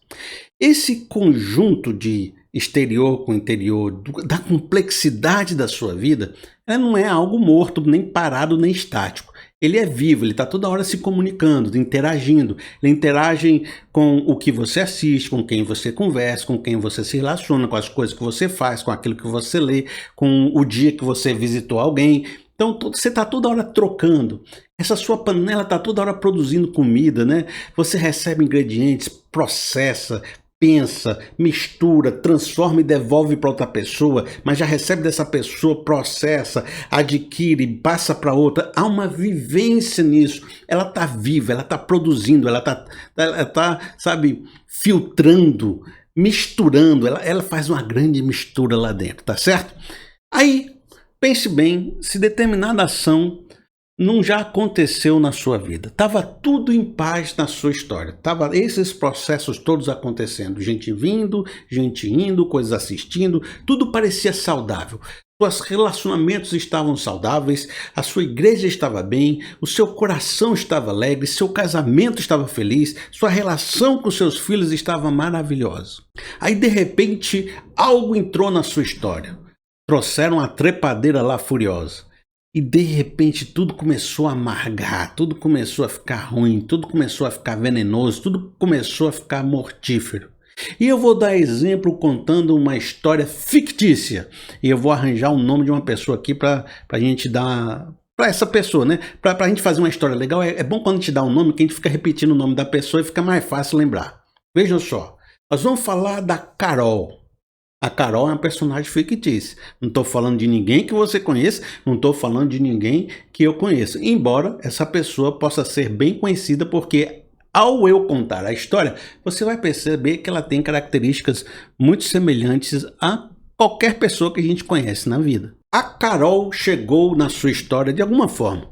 Esse conjunto de exterior com interior, da complexidade da sua vida, ela não é algo morto, nem parado, nem estático. Ele é vivo, ele está toda hora se comunicando, interagindo. Ele interage com o que você assiste, com quem você conversa, com quem você se relaciona, com as coisas que você faz, com aquilo que você lê, com o dia que você visitou alguém. Então você está toda hora trocando. Essa sua panela está toda hora produzindo comida, né? Você recebe ingredientes, processa, pensa, mistura, transforma e devolve para outra pessoa, mas já recebe dessa pessoa, processa, adquire, passa para outra. Há uma vivência nisso. Ela está viva, ela está produzindo, ela tá, sabe, filtrando, misturando. Ela faz uma grande mistura lá dentro, tá certo? Aí, pense bem, se determinada ação não já aconteceu na sua vida. Estava tudo em paz na sua história. Tava esses processos todos acontecendo. Gente vindo, gente indo, coisas assistindo. Tudo parecia saudável. Seus relacionamentos estavam saudáveis, a sua igreja estava bem, o seu coração estava alegre, seu casamento estava feliz, sua relação com seus filhos estava maravilhosa. Aí, de repente, algo entrou na sua história. Trouxeram a trepadeira lá furiosa. E de repente tudo começou a amargar, tudo começou a ficar ruim, tudo começou a ficar venenoso, tudo começou a ficar mortífero. E eu vou dar exemplo contando uma história fictícia. E eu vou arranjar o nome de uma pessoa aqui para a gente dar... Para essa pessoa, né? Para a gente fazer uma história legal, é bom quando a gente dá um nome que a gente fica repetindo o nome da pessoa e fica mais fácil lembrar. Vejam só, nós vamos falar da Carol. A Carol é uma personagem fictícia. Não estou falando de ninguém que você conheça, não estou falando de ninguém que eu conheça. Embora essa pessoa possa ser bem conhecida, porque ao eu contar a história, você vai perceber que ela tem características muito semelhantes a qualquer pessoa que a gente conhece na vida. A Carol chegou na sua história de alguma forma.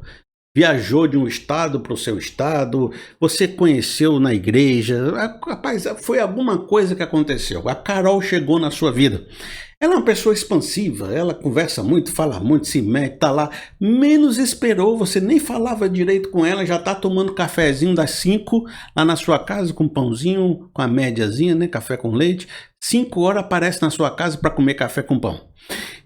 viajou de um estado para o seu estado, você conheceu na igreja, rapaz, foi alguma coisa que aconteceu. A Carol chegou na sua vida. Ela é uma pessoa expansiva, ela conversa muito, fala muito, se mete, tá lá. Menos esperou, você nem falava direito com ela, já tá tomando cafezinho das 5 lá na sua casa com pãozinho, com a médiazinha, né, café com leite. 5 horas aparece na sua casa para comer café com pão.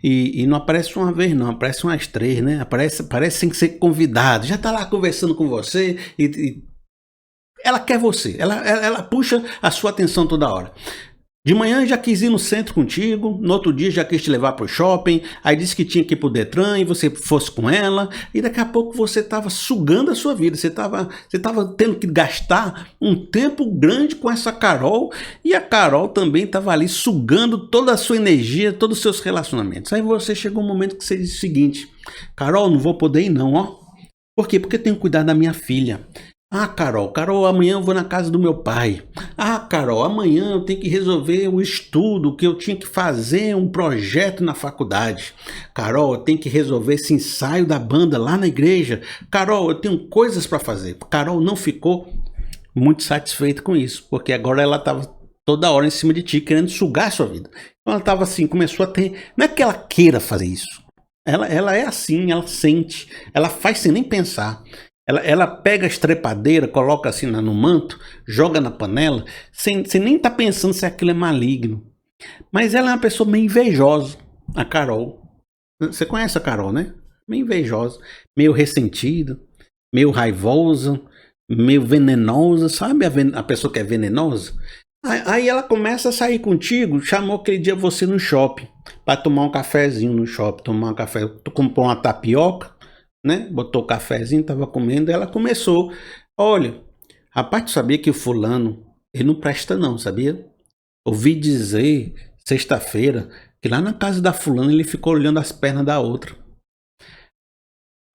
E não aparece uma vez não, aparece umas 3, né? Aparece sem ser convidado, já tá lá conversando com você e ela quer você, ela puxa a sua atenção toda hora. De manhã já quis ir no centro contigo, no outro dia já quis te levar para o shopping, aí disse que tinha que ir para o Detran e você fosse com ela, e daqui a pouco você estava sugando a sua vida, você estava tendo que gastar um tempo grande com essa Carol, e a Carol também estava ali sugando toda a sua energia, todos os seus relacionamentos. Aí você chegou um momento que você disse o seguinte: Carol, não vou poder ir não, ó. Por quê? Porque eu tenho que cuidar da minha filha. Ah, Carol, amanhã eu vou na casa do meu pai. Ah, Carol, amanhã eu tenho que resolver o estudo, que eu tinha que fazer um projeto na faculdade. Carol, eu tenho que resolver esse ensaio da banda lá na igreja. Carol, eu tenho coisas para fazer. Carol não ficou muito satisfeita com isso, porque agora ela estava toda hora em cima de ti, querendo sugar a sua vida. Então ela estava assim, começou a ter... Não é que ela queira fazer isso. Ela é assim, ela sente, ela faz sem nem pensar. Ela pega a estrepadeira, coloca assim no manto, joga na panela, sem nem estar pensando se aquilo é maligno. Mas ela é uma pessoa meio invejosa, a Carol. Você conhece a Carol, né? Meio invejosa, meio ressentida, meio raivosa, meio venenosa, sabe a pessoa que é venenosa? Aí ela começa a sair contigo, chamou aquele dia você no shopping, para tomar um cafezinho no shopping, tomar um café, comprou uma tapioca, né? Botou o cafezinho, tava comendo, ela começou: olha, rapaz, tu sabia que o fulano, ele não presta não, sabia? Ouvi dizer, sexta-feira, que lá na casa da fulana ele ficou olhando as pernas da outra.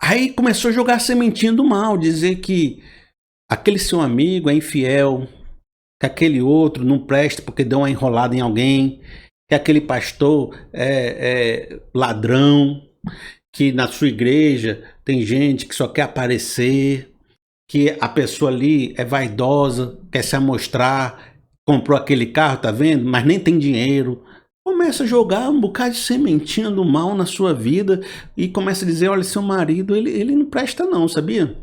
Aí começou a jogar a sementinha do mal, dizer que aquele seu amigo é infiel, que aquele outro não presta porque deu uma enrolada em alguém, que aquele pastor é ladrão, que na sua igreja tem gente que só quer aparecer, que a pessoa ali é vaidosa, quer se amostrar, comprou aquele carro, tá vendo? Mas nem tem dinheiro. Começa a jogar um bocado de sementinha do mal na sua vida e começa a dizer: olha, seu marido, ele não presta não, sabia?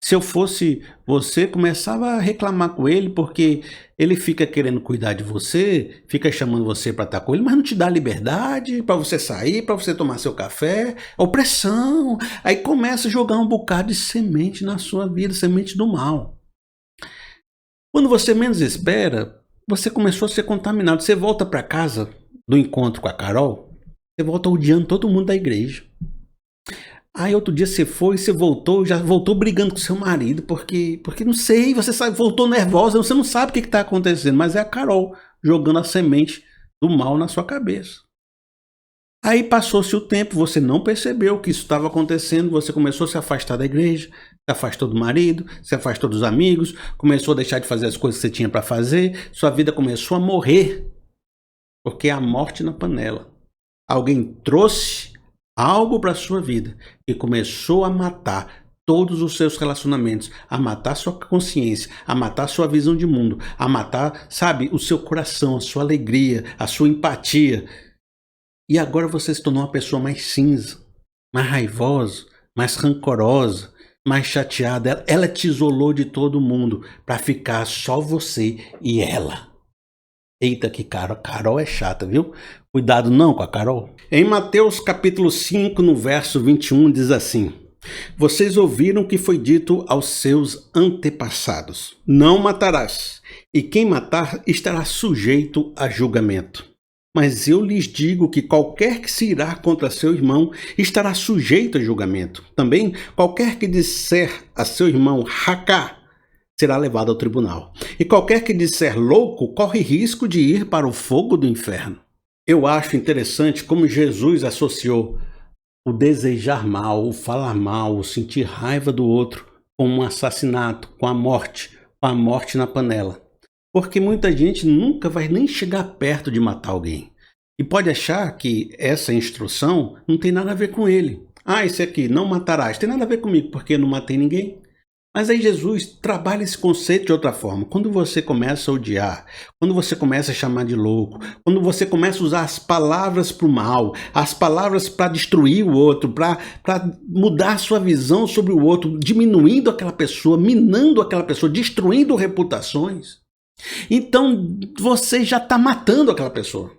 Se eu fosse você, começava a reclamar com ele, porque ele fica querendo cuidar de você, fica chamando você para estar com ele, mas não te dá liberdade para você sair, para você tomar seu café, opressão. Aí começa a jogar um bocado de semente na sua vida, semente do mal. Quando você menos espera, você começou a ser contaminado. Você volta para casa do encontro com a Carol, você volta odiando todo mundo da igreja. Aí outro dia você foi, você voltou, já voltou brigando com seu marido, porque não sei, você sabe, voltou nervosa, você não sabe o que está acontecendo, mas é a Carol jogando a semente do mal na sua cabeça. Aí passou-se o tempo, você não percebeu que isso estava acontecendo, você começou a se afastar da igreja, se afastou do marido, se afastou dos amigos, começou a deixar de fazer as coisas que você tinha para fazer, sua vida começou a morrer, porque é a morte na panela. Alguém trouxe algo para a sua vida e começou a matar todos os seus relacionamentos, a matar sua consciência, a matar sua visão de mundo, a matar, sabe, o seu coração, a sua alegria, a sua empatia. E agora você se tornou uma pessoa mais cinza, mais raivosa, mais rancorosa, mais chateada. Ela te isolou de todo mundo para ficar só você e ela. Eita, que Carol é chata, viu? Cuidado não com a Carol. Em Mateus capítulo 5, no verso 21, diz assim: vocês ouviram que foi dito aos seus antepassados: não matarás, e quem matar estará sujeito a julgamento. Mas eu lhes digo que qualquer que se irá contra seu irmão estará sujeito a julgamento. Também qualquer que disser a seu irmão racá será levado ao tribunal. E qualquer que disser louco corre risco de ir para o fogo do inferno. Eu acho interessante como Jesus associou o desejar mal, o falar mal, o sentir raiva do outro com um assassinato, com a morte na panela. Porque muita gente nunca vai nem chegar perto de matar alguém. E pode achar que essa instrução não tem nada a ver com ele. Ah, esse aqui, não matarás. Tem nada a ver comigo, porque eu não matei ninguém. Mas aí Jesus trabalha esse conceito de outra forma. Quando você começa a odiar, quando você começa a chamar de louco, quando você começa a usar as palavras para o mal, as palavras para destruir o outro, para mudar a sua visão sobre o outro, diminuindo aquela pessoa, minando aquela pessoa, destruindo reputações, então você já está matando aquela pessoa.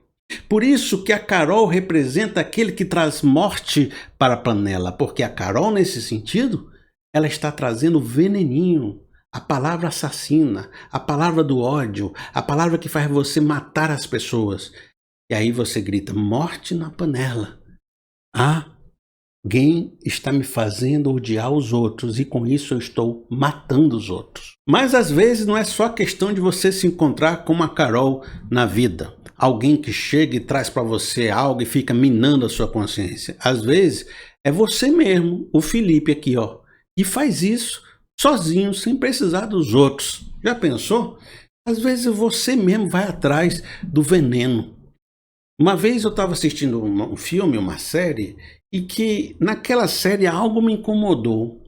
Por isso que a Carol representa aquele que traz morte para a panela, porque a Carol, nesse sentido, ela está trazendo veneninho, a palavra assassina, a palavra do ódio, a palavra que faz você matar as pessoas. E aí você grita, morte na panela. Alguém está me fazendo odiar os outros e com isso eu estou matando os outros. Mas às vezes não é só questão de você se encontrar com uma Carol na vida. Alguém que chega e traz para você algo e fica minando a sua consciência. Às vezes é você mesmo, o Felipe aqui, ó. E faz isso sozinho, sem precisar dos outros. Já pensou? Às vezes você mesmo vai atrás do veneno. Uma vez eu estava assistindo um filme, uma série, e que naquela série algo me incomodou.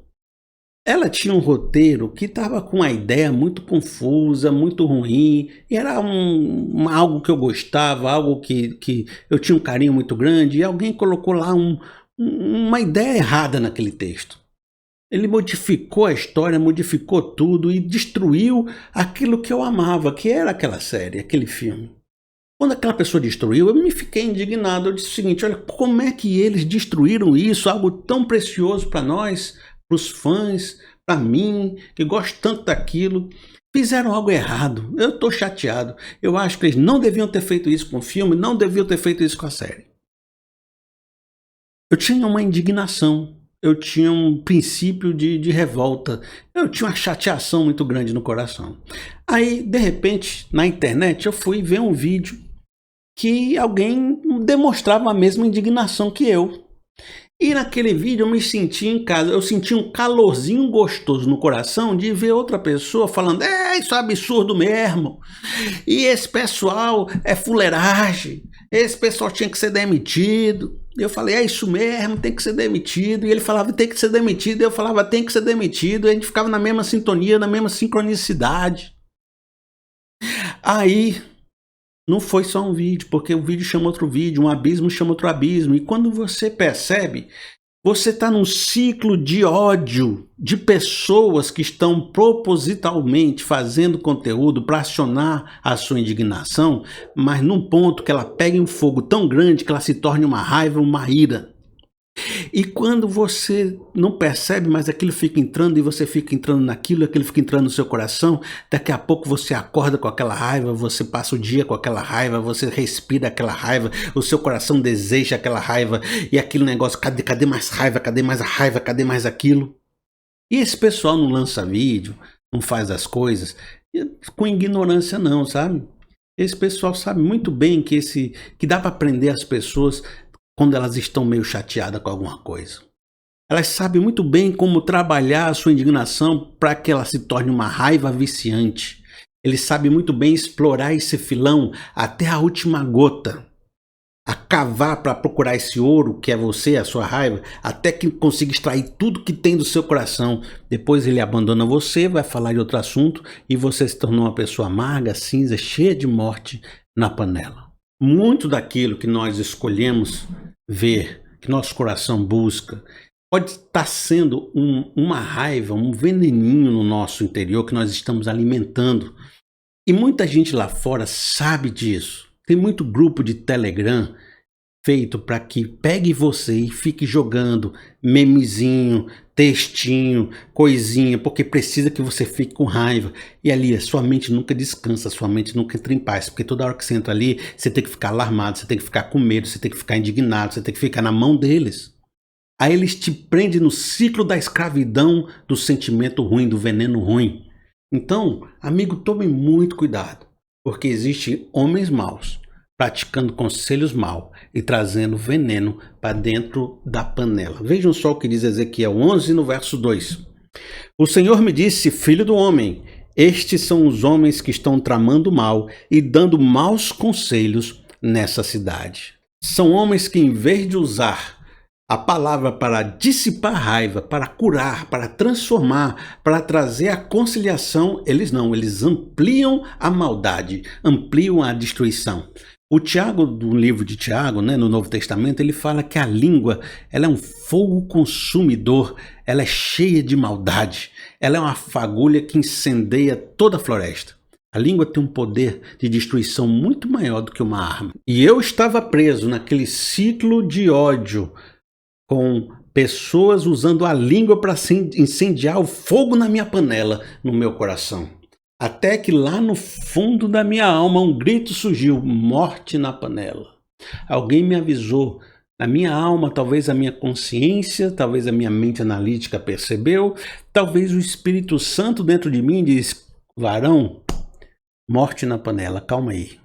Ela tinha um roteiro que estava com uma ideia muito confusa, muito ruim, e era algo que eu gostava, algo que eu tinha um carinho muito grande, e alguém colocou lá uma ideia errada naquele texto. Ele modificou a história, modificou tudo e destruiu aquilo que eu amava, que era aquela série, aquele filme. Quando aquela pessoa destruiu, eu me fiquei indignado. Eu disse o seguinte, olha, como é que eles destruíram isso, algo tão precioso para nós, para os fãs, para mim, que gosto tanto daquilo. Fizeram algo errado, eu estou chateado. Eu acho que eles não deviam ter feito isso com o filme, não deviam ter feito isso com a série. Eu tinha uma indignação. Eu tinha um princípio de revolta, eu tinha uma chateação muito grande no coração. Aí, de repente, na internet, eu fui ver um vídeo que alguém demonstrava a mesma indignação que eu. E naquele vídeo eu me senti em casa, eu senti um calorzinho gostoso no coração de ver outra pessoa falando, isso é absurdo mesmo, e esse pessoal é fuleiragem, esse pessoal tinha que ser demitido. Eu falei, é isso mesmo, tem que ser demitido. E ele falava, tem que ser demitido. E eu falava, tem que ser demitido. E a gente ficava na mesma sintonia, na mesma sincronicidade. Aí, não foi só um vídeo, porque o vídeo chama outro vídeo, um abismo chama outro abismo. E quando você percebe, você está num ciclo de ódio de pessoas que estão propositalmente fazendo conteúdo para acionar a sua indignação, mas num ponto que ela pegue um fogo tão grande que ela se torne uma raiva, uma ira. E quando você não percebe, mas aquilo fica entrando e você fica entrando naquilo, aquilo fica entrando no seu coração, daqui a pouco você acorda com aquela raiva, você passa o dia com aquela raiva, você respira aquela raiva, o seu coração deseja aquela raiva e aquele negócio, cadê mais raiva, cadê mais a raiva, cadê mais aquilo? E esse pessoal não lança vídeo, não faz as coisas com ignorância não, sabe? Esse pessoal sabe muito bem que dá para prender as pessoas quando elas estão meio chateadas com alguma coisa. Elas sabem muito bem como trabalhar a sua indignação para que ela se torne uma raiva viciante. Eles sabem muito bem explorar esse filão até a última gota. A cavar para procurar esse ouro que é você, a sua raiva, até que consiga extrair tudo que tem do seu coração. Depois ele abandona você, vai falar de outro assunto e você se tornou uma pessoa amarga, cinza, cheia de morte na panela. Muito daquilo que nós escolhemos ver, que nosso coração busca, pode estar sendo uma raiva, um veneninho no nosso interior que nós estamos alimentando. E muita gente lá fora sabe disso. Tem muito grupo de Telegram feito para que pegue você e fique jogando memezinho, textinho, coisinha, porque precisa que você fique com raiva. E ali, a sua mente nunca descansa, a sua mente nunca entra em paz, porque toda hora que você entra ali, você tem que ficar alarmado, você tem que ficar com medo, você tem que ficar indignado, você tem que ficar na mão deles. Aí eles te prendem no ciclo da escravidão, do sentimento ruim, do veneno ruim. Então, amigo, tome muito cuidado, porque existem homens maus praticando conselhos maus e trazendo veneno para dentro da panela. Vejam só o que diz Ezequiel 11 no verso 2. O Senhor me disse, filho do homem, estes são os homens que estão tramando mal e dando maus conselhos nessa cidade. São homens que, em vez de usar A palavra para dissipar a raiva, para curar, para transformar, para trazer a conciliação, eles não, eles ampliam a maldade, ampliam a destruição. O Tiago, do livro de Tiago, né, no Novo Testamento, ele fala que a língua ela é um fogo consumidor, ela é cheia de maldade, ela é uma fagulha que incendeia toda a floresta. A língua tem um poder de destruição muito maior do que uma arma. E eu estava preso naquele ciclo de ódio, com pessoas usando a língua para incendiar o fogo na minha panela, no meu coração. Até que lá no fundo da minha alma um grito surgiu: morte na panela. Alguém me avisou. Na minha alma, talvez a minha consciência, talvez a minha mente analítica percebeu, talvez o Espírito Santo dentro de mim diz: varão, morte na panela, calma aí.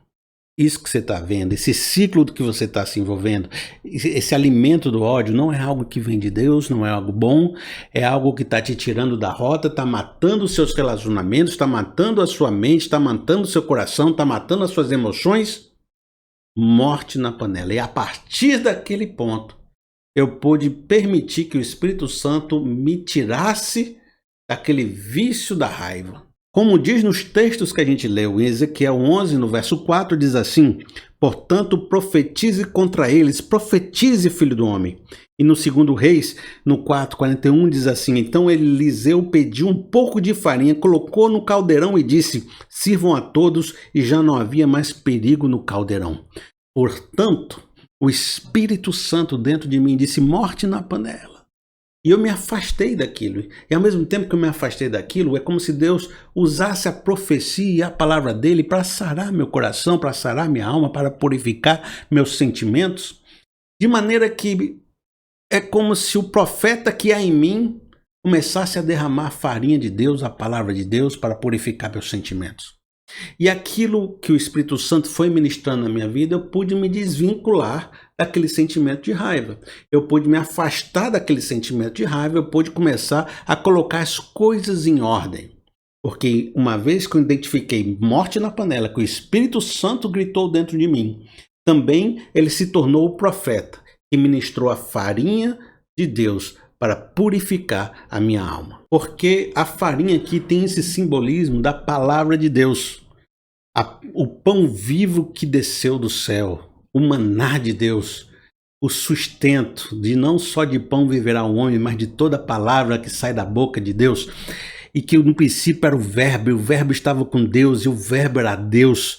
Isso que você está vendo, esse ciclo do que você está se envolvendo, esse alimento do ódio não é algo que vem de Deus, não é algo bom, é algo que está te tirando da rota, está matando os seus relacionamentos, está matando a sua mente, está matando o seu coração, está matando as suas emoções. Morte na panela. E a partir daquele ponto, eu pude permitir que o Espírito Santo me tirasse daquele vício da raiva. Como diz nos textos que a gente leu, em Ezequiel 11, no verso 4, diz assim: portanto, profetize contra eles, profetize, filho do homem. E no 2 Reis, no 4:41, diz assim: então Eliseu pediu um pouco de farinha, colocou no caldeirão e disse: sirvam a todos, e já não havia mais perigo no caldeirão. Portanto, o Espírito Santo dentro de mim disse: morte na panela. E eu me afastei daquilo. E ao mesmo tempo que eu me afastei daquilo, é como se Deus usasse a profecia e a palavra dele para sarar meu coração, para sarar minha alma, para purificar meus sentimentos. De maneira que é como se o profeta que há em mim começasse a derramar a farinha de Deus, a palavra de Deus, para purificar meus sentimentos. E aquilo que o Espírito Santo foi ministrando na minha vida, eu pude me desvincular daquele sentimento de raiva. Eu pude me afastar daquele sentimento de raiva, eu pude começar a colocar as coisas em ordem. Porque uma vez que eu identifiquei morte na panela, que o Espírito Santo gritou dentro de mim, também ele se tornou o profeta que ministrou a farinha de Deus para purificar a minha alma. Porque a farinha aqui tem esse simbolismo da palavra de Deus. O pão vivo que desceu do céu, o maná de Deus, o sustento de não só de pão viverá o homem, mas de toda palavra que sai da boca de Deus. E que no princípio era o verbo estava com Deus e o verbo era Deus.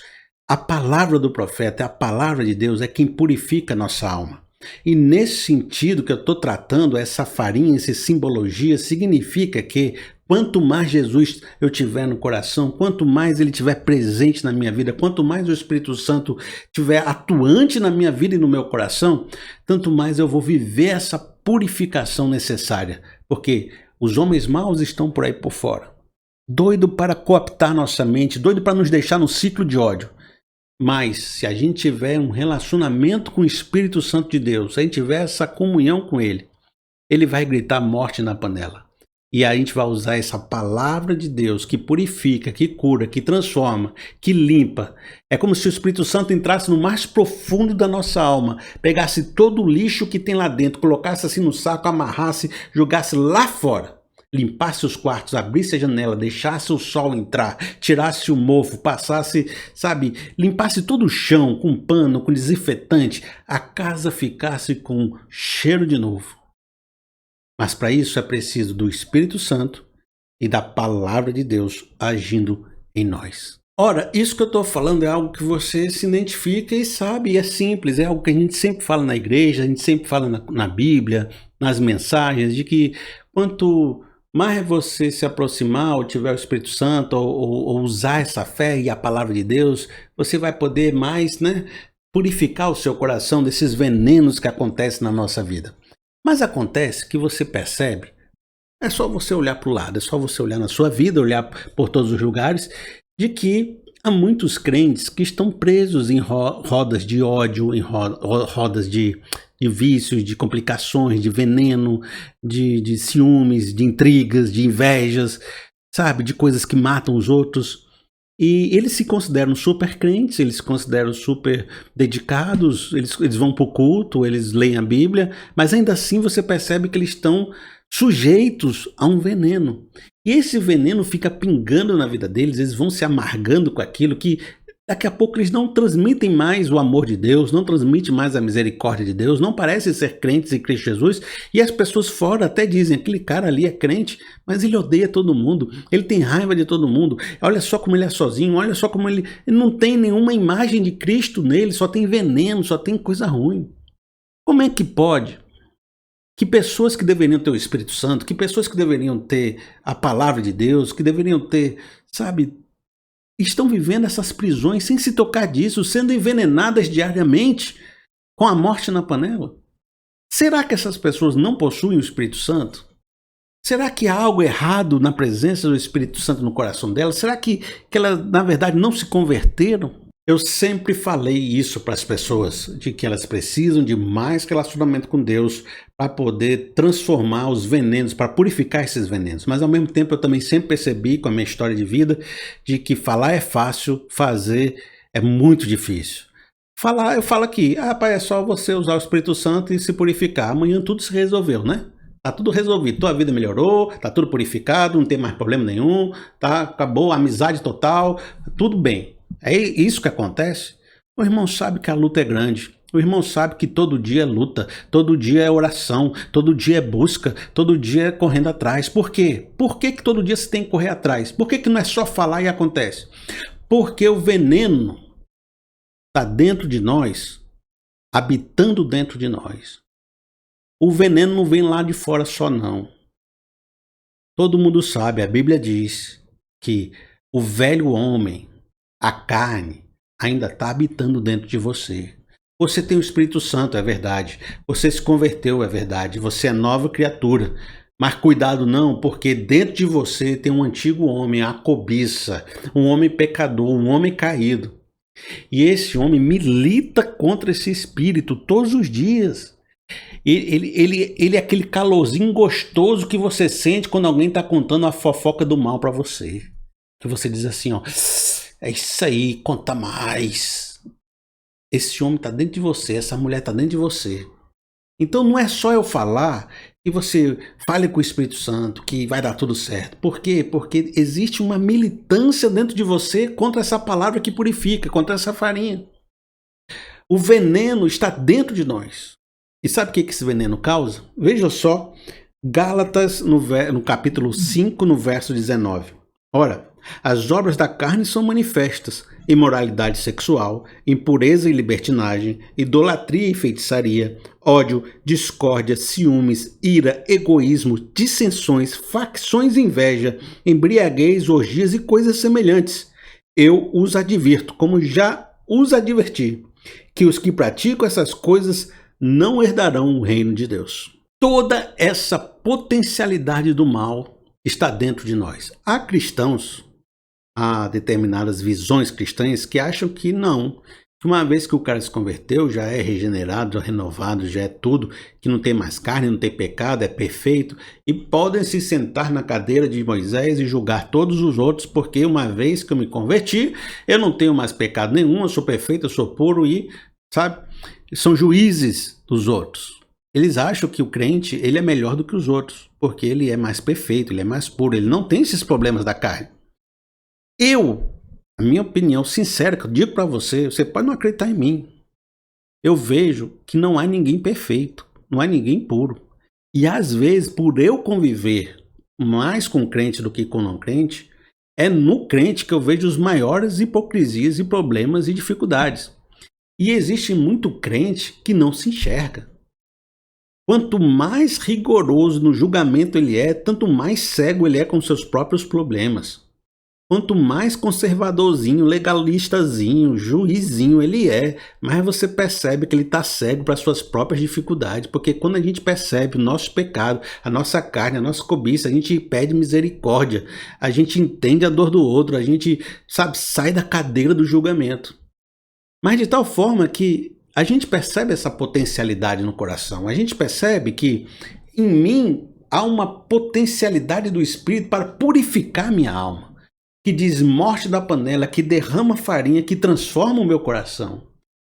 A palavra do profeta, a palavra de Deus é quem purifica a nossa alma. E nesse sentido que eu estou tratando, essa farinha, essa simbologia, significa que quanto mais Jesus eu tiver no coração, quanto mais ele estiver presente na minha vida, quanto mais o Espírito Santo estiver atuante na minha vida e no meu coração, tanto mais eu vou viver essa purificação necessária. Porque os homens maus estão por aí por fora, doido para cooptar nossa mente, doido para nos deixar no ciclo de ódio. Mas se a gente tiver um relacionamento com o Espírito Santo de Deus, se a gente tiver essa comunhão com ele, ele vai gritar morte na panela. E a gente vai usar essa palavra de Deus que purifica, que cura, que transforma, que limpa. É como se o Espírito Santo entrasse no mais profundo da nossa alma, pegasse todo o lixo que tem lá dentro, colocasse assim no saco, amarrasse, jogasse lá fora. Limpasse os quartos, abrisse a janela, deixasse o sol entrar, tirasse o mofo, passasse, limpasse todo o chão com pano, com desinfetante, a casa ficasse com cheiro de novo. Mas para isso é preciso do Espírito Santo e da palavra de Deus agindo em nós. Ora, isso que eu estou falando é algo que você se identifica e sabe, e é simples, é algo que a gente sempre fala na igreja, a gente sempre fala na Bíblia, nas mensagens, de que quanto mais você se aproximar ou tiver o Espírito Santo ou usar essa fé e a palavra de Deus, você vai poder mais, purificar o seu coração desses venenos que acontecem na nossa vida. Mas acontece que você percebe, é só você olhar para o lado, é só você olhar na sua vida, olhar por todos os lugares, de que há muitos crentes que estão presos em rodas de ódio, em rodas de vícios, de complicações, de veneno, de ciúmes, de intrigas, de invejas, de coisas que matam os outros. E eles se consideram super crentes, eles se consideram super dedicados, eles vão para o culto, eles leem a Bíblia, mas ainda assim você percebe que eles estão sujeitos a um veneno. E esse veneno fica pingando na vida deles, eles vão se amargando com aquilo que daqui a pouco eles não transmitem mais o amor de Deus, não transmitem mais a misericórdia de Deus, não parecem ser crentes em Cristo Jesus, e as pessoas fora até dizem, aquele cara ali é crente, mas ele odeia todo mundo, ele tem raiva de todo mundo, olha só como ele é sozinho, olha só como ele não tem nenhuma imagem de Cristo nele, só tem veneno, só tem coisa ruim. Como é que pode que pessoas que deveriam ter o Espírito Santo, que pessoas que deveriam ter a palavra de Deus, que deveriam ter, sabe, estão vivendo essas prisões sem se tocar disso, sendo envenenadas diariamente com a morte na panela? Será que essas pessoas não possuem o Espírito Santo? Será que há algo errado na presença do Espírito Santo no coração delas? Será que elas, na verdade, não se converteram? Eu sempre falei isso para as pessoas, de que elas precisam de mais relacionamento com Deus para poder transformar os venenos, para purificar esses venenos. Mas ao mesmo tempo eu também sempre percebi com a minha história de vida de que falar é fácil, fazer é muito difícil. Eu falo aqui, pai, é só você usar o Espírito Santo e se purificar. Amanhã tudo se resolveu, né? Tá tudo resolvido, tua vida melhorou, tá tudo purificado, não tem mais problema nenhum, tá? Acabou a amizade total, tudo bem. É isso que acontece? O irmão sabe que a luta é grande. O irmão sabe que todo dia é luta, todo dia é oração, todo dia é busca, todo dia é correndo atrás. Por quê? Por que todo dia se tem que correr atrás? Por que não é só falar e acontece? Porque o veneno está dentro de nós, habitando dentro de nós. O veneno não vem lá de fora só não. Todo mundo sabe, a Bíblia diz que o velho homem, a carne, ainda está habitando dentro de você. Você tem o Espírito Santo, é verdade. Você se converteu, é verdade. Você é nova criatura. Mas cuidado não, porque dentro de você tem um antigo homem, a cobiça, um homem pecador, um homem caído. E esse homem milita contra esse espírito todos os dias. Ele é aquele calorzinho gostoso que você sente quando alguém está contando a fofoca do mal para você. Que você diz assim, ó, é isso aí, conta mais. Esse homem está dentro de você, essa mulher está dentro de você. Então não é só eu falar que você fale com o Espírito Santo, que vai dar tudo certo. Por quê? Porque existe uma militância dentro de você contra essa palavra que purifica, contra essa farinha. O veneno está dentro de nós. E sabe o que esse veneno causa? Veja só, Gálatas no capítulo 5, no verso 19. Ora, as obras da carne são manifestas: imoralidade sexual, impureza e libertinagem, idolatria e feitiçaria, ódio, discórdia, ciúmes, ira, egoísmo, dissensões, facções e inveja, embriaguez, orgias e coisas semelhantes. Eu os advirto, como já os adverti, que os que praticam essas coisas não herdarão o reino de Deus. Toda essa potencialidade do mal está dentro de nós. Há cristãos, há determinadas visões cristãs que acham que não, que uma vez que o cara se converteu, já é regenerado, já é renovado, já é tudo, que não tem mais carne, não tem pecado, é perfeito, e podem se sentar na cadeira de Moisés e julgar todos os outros, porque uma vez que eu me converti, eu não tenho mais pecado nenhum, eu sou perfeito, eu sou puro e, sabe, são juízes dos outros. Eles acham que o crente, ele é melhor do que os outros, porque ele é mais perfeito, ele é mais puro, ele não tem esses problemas da carne. A minha opinião sincera, que eu digo para você, você pode não acreditar em mim. Eu vejo que não há ninguém perfeito, não há ninguém puro. E às vezes, por eu conviver mais com crente do que com não crente, é no crente que eu vejo os maiores hipocrisias e problemas e dificuldades. E existe muito crente que não se enxerga. Quanto mais rigoroso no julgamento ele é, tanto mais cego ele é com seus próprios problemas. Quanto mais conservadorzinho, legalistazinho, juizinho ele é, mais você percebe que ele está cego para suas próprias dificuldades. Porque quando a gente percebe o nosso pecado, a nossa carne, a nossa cobiça, a gente pede misericórdia, a gente entende a dor do outro, a gente, sabe, sai da cadeira do julgamento. Mas de tal forma que a gente percebe essa potencialidade no coração. A gente percebe que em mim há uma potencialidade do Espírito para purificar minha alma. que desmorte da panela, que derrama farinha, que transforma o meu coração.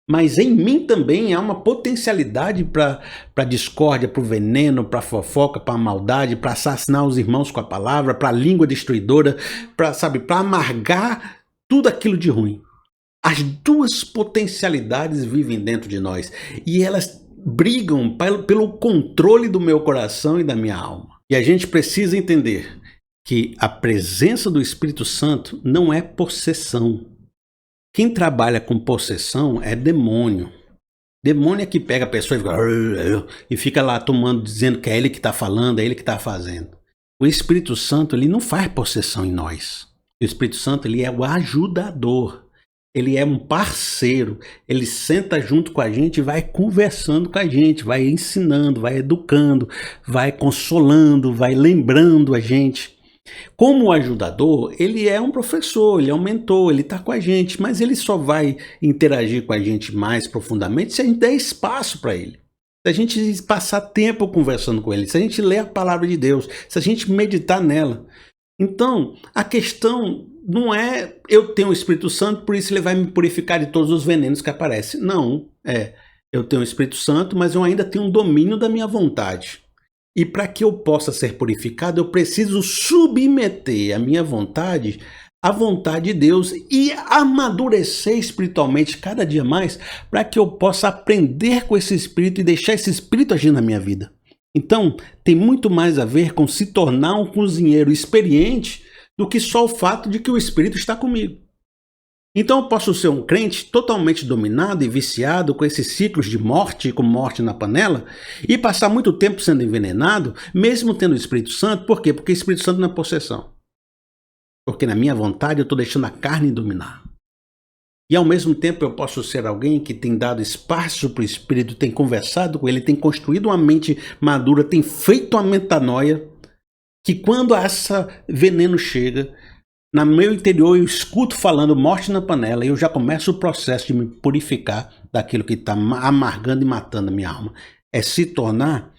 Mas em mim também há uma potencialidade para a discórdia, para o veneno, para a fofoca, para a maldade, para assassinar os irmãos com a palavra, para a língua destruidora, para amargar tudo aquilo de ruim. As duas potencialidades vivem dentro de nós e elas brigam pelo controle do meu coração e da minha alma. E a gente precisa entender que a presença do Espírito Santo não é possessão. Quem trabalha com possessão é demônio. Demônio é que pega a pessoa e fica lá tomando, dizendo que é ele que está falando, é ele que está fazendo. O Espírito Santo, ele não faz possessão em nós. O Espírito Santo, ele é o ajudador. Ele é um parceiro. Ele senta junto com a gente e vai conversando com a gente, vai ensinando, vai educando, vai consolando, vai lembrando a gente. Como ajudador, ele é um professor, ele é um mentor, ele está com a gente, mas ele só vai interagir com a gente mais profundamente se a gente der espaço para ele. Se a gente passar tempo conversando com ele, se a gente ler a palavra de Deus, se a gente meditar nela. Então, a questão não é eu tenho o Espírito Santo, por isso ele vai me purificar de todos os venenos que aparecem. Não, eu tenho o Espírito Santo, mas eu ainda tenho um domínio da minha vontade. E para que eu possa ser purificado, eu preciso submeter a minha vontade à vontade de Deus e amadurecer espiritualmente cada dia mais para que eu possa aprender com esse Espírito e deixar esse Espírito agir na minha vida. Então, tem muito mais a ver com se tornar um cozinheiro experiente do que só o fato de que o Espírito está comigo. Então eu posso ser um crente totalmente dominado e viciado com esses ciclos de morte, com morte na panela, e passar muito tempo sendo envenenado, mesmo tendo o Espírito Santo. Por quê? Porque o Espírito Santo não é possessão. Porque na minha vontade eu estou deixando a carne dominar. E ao mesmo tempo eu posso ser alguém que tem dado espaço para o Espírito, tem conversado com ele, tem construído uma mente madura, tem feito uma metanoia, que quando esse veneno chega, no meu interior eu escuto falando morte na panela e eu já começo o processo de me purificar daquilo que está amargando e matando a minha alma. É se tornar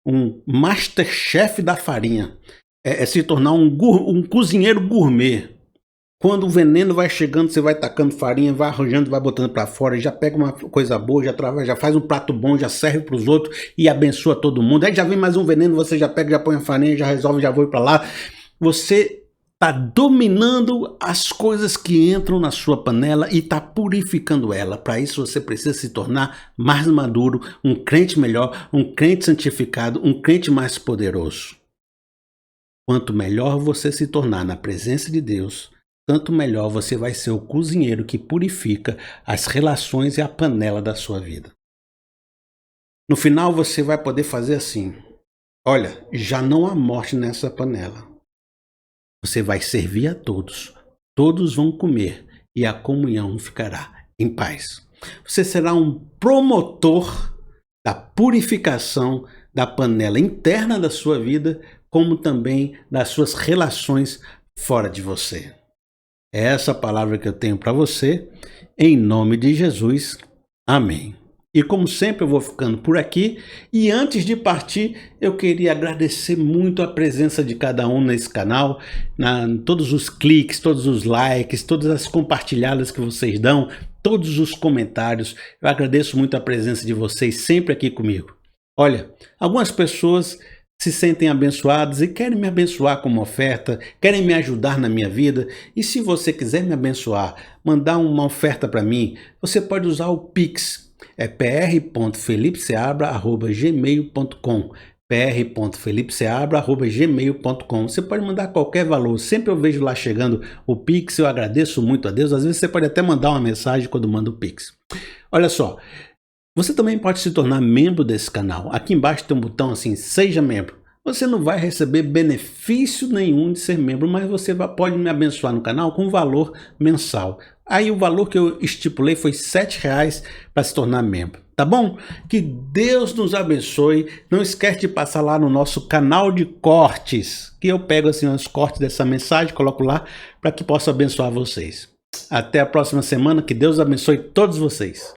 um masterchef da farinha. É se tornar um cozinheiro gourmet. Quando o veneno vai chegando, você vai tacando farinha, vai arranjando, vai botando para fora, já pega uma coisa boa, já faz um prato bom, já serve para os outros e abençoa todo mundo. Aí já vem mais um veneno, você já pega, já põe a farinha, já resolve, já vai para lá. Você está dominando as coisas que entram na sua panela e está purificando ela. Para isso você precisa se tornar mais maduro, um crente melhor, um crente santificado, um crente mais poderoso. Quanto melhor você se tornar na presença de Deus, tanto melhor você vai ser o cozinheiro que purifica as relações e a panela da sua vida. No final você vai poder fazer assim: olha, já não há morte nessa panela. Você vai servir a todos, todos vão comer e a comunhão ficará em paz. Você será um promotor da purificação da panela interna da sua vida, como também das suas relações fora de você. É essa palavra que eu tenho para você, em nome de Jesus. Amém. E como sempre eu vou ficando por aqui e antes de partir eu queria agradecer muito a presença de cada um nesse canal, todos os cliques, todos os likes, todas as compartilhadas que vocês dão, todos os comentários. Eu agradeço muito a presença de vocês sempre aqui comigo. Olha, algumas pessoas se sentem abençoadas e querem me abençoar com uma oferta, querem me ajudar na minha vida. E se você quiser me abençoar, mandar uma oferta para mim, você pode usar o Pix. É pr.felipeseabra@gmail.com, pr.felipeseabra@gmail.com. Você pode mandar qualquer valor, sempre eu vejo lá chegando o Pix, eu agradeço muito a Deus. Às vezes você pode até mandar uma mensagem quando manda o Pix. Olha só, você também pode se tornar membro desse canal. Aqui embaixo tem um botão assim, seja membro. Você não vai receber benefício nenhum de ser membro, mas você pode me abençoar no canal com valor mensal. Aí o valor que eu estipulei foi R$ 7 para se tornar membro, tá bom? Que Deus nos abençoe. Não esquece de passar lá no nosso canal de cortes, que eu pego assim os cortes dessa mensagem, coloco lá para que possa abençoar vocês. Até a próxima semana, que Deus abençoe todos vocês.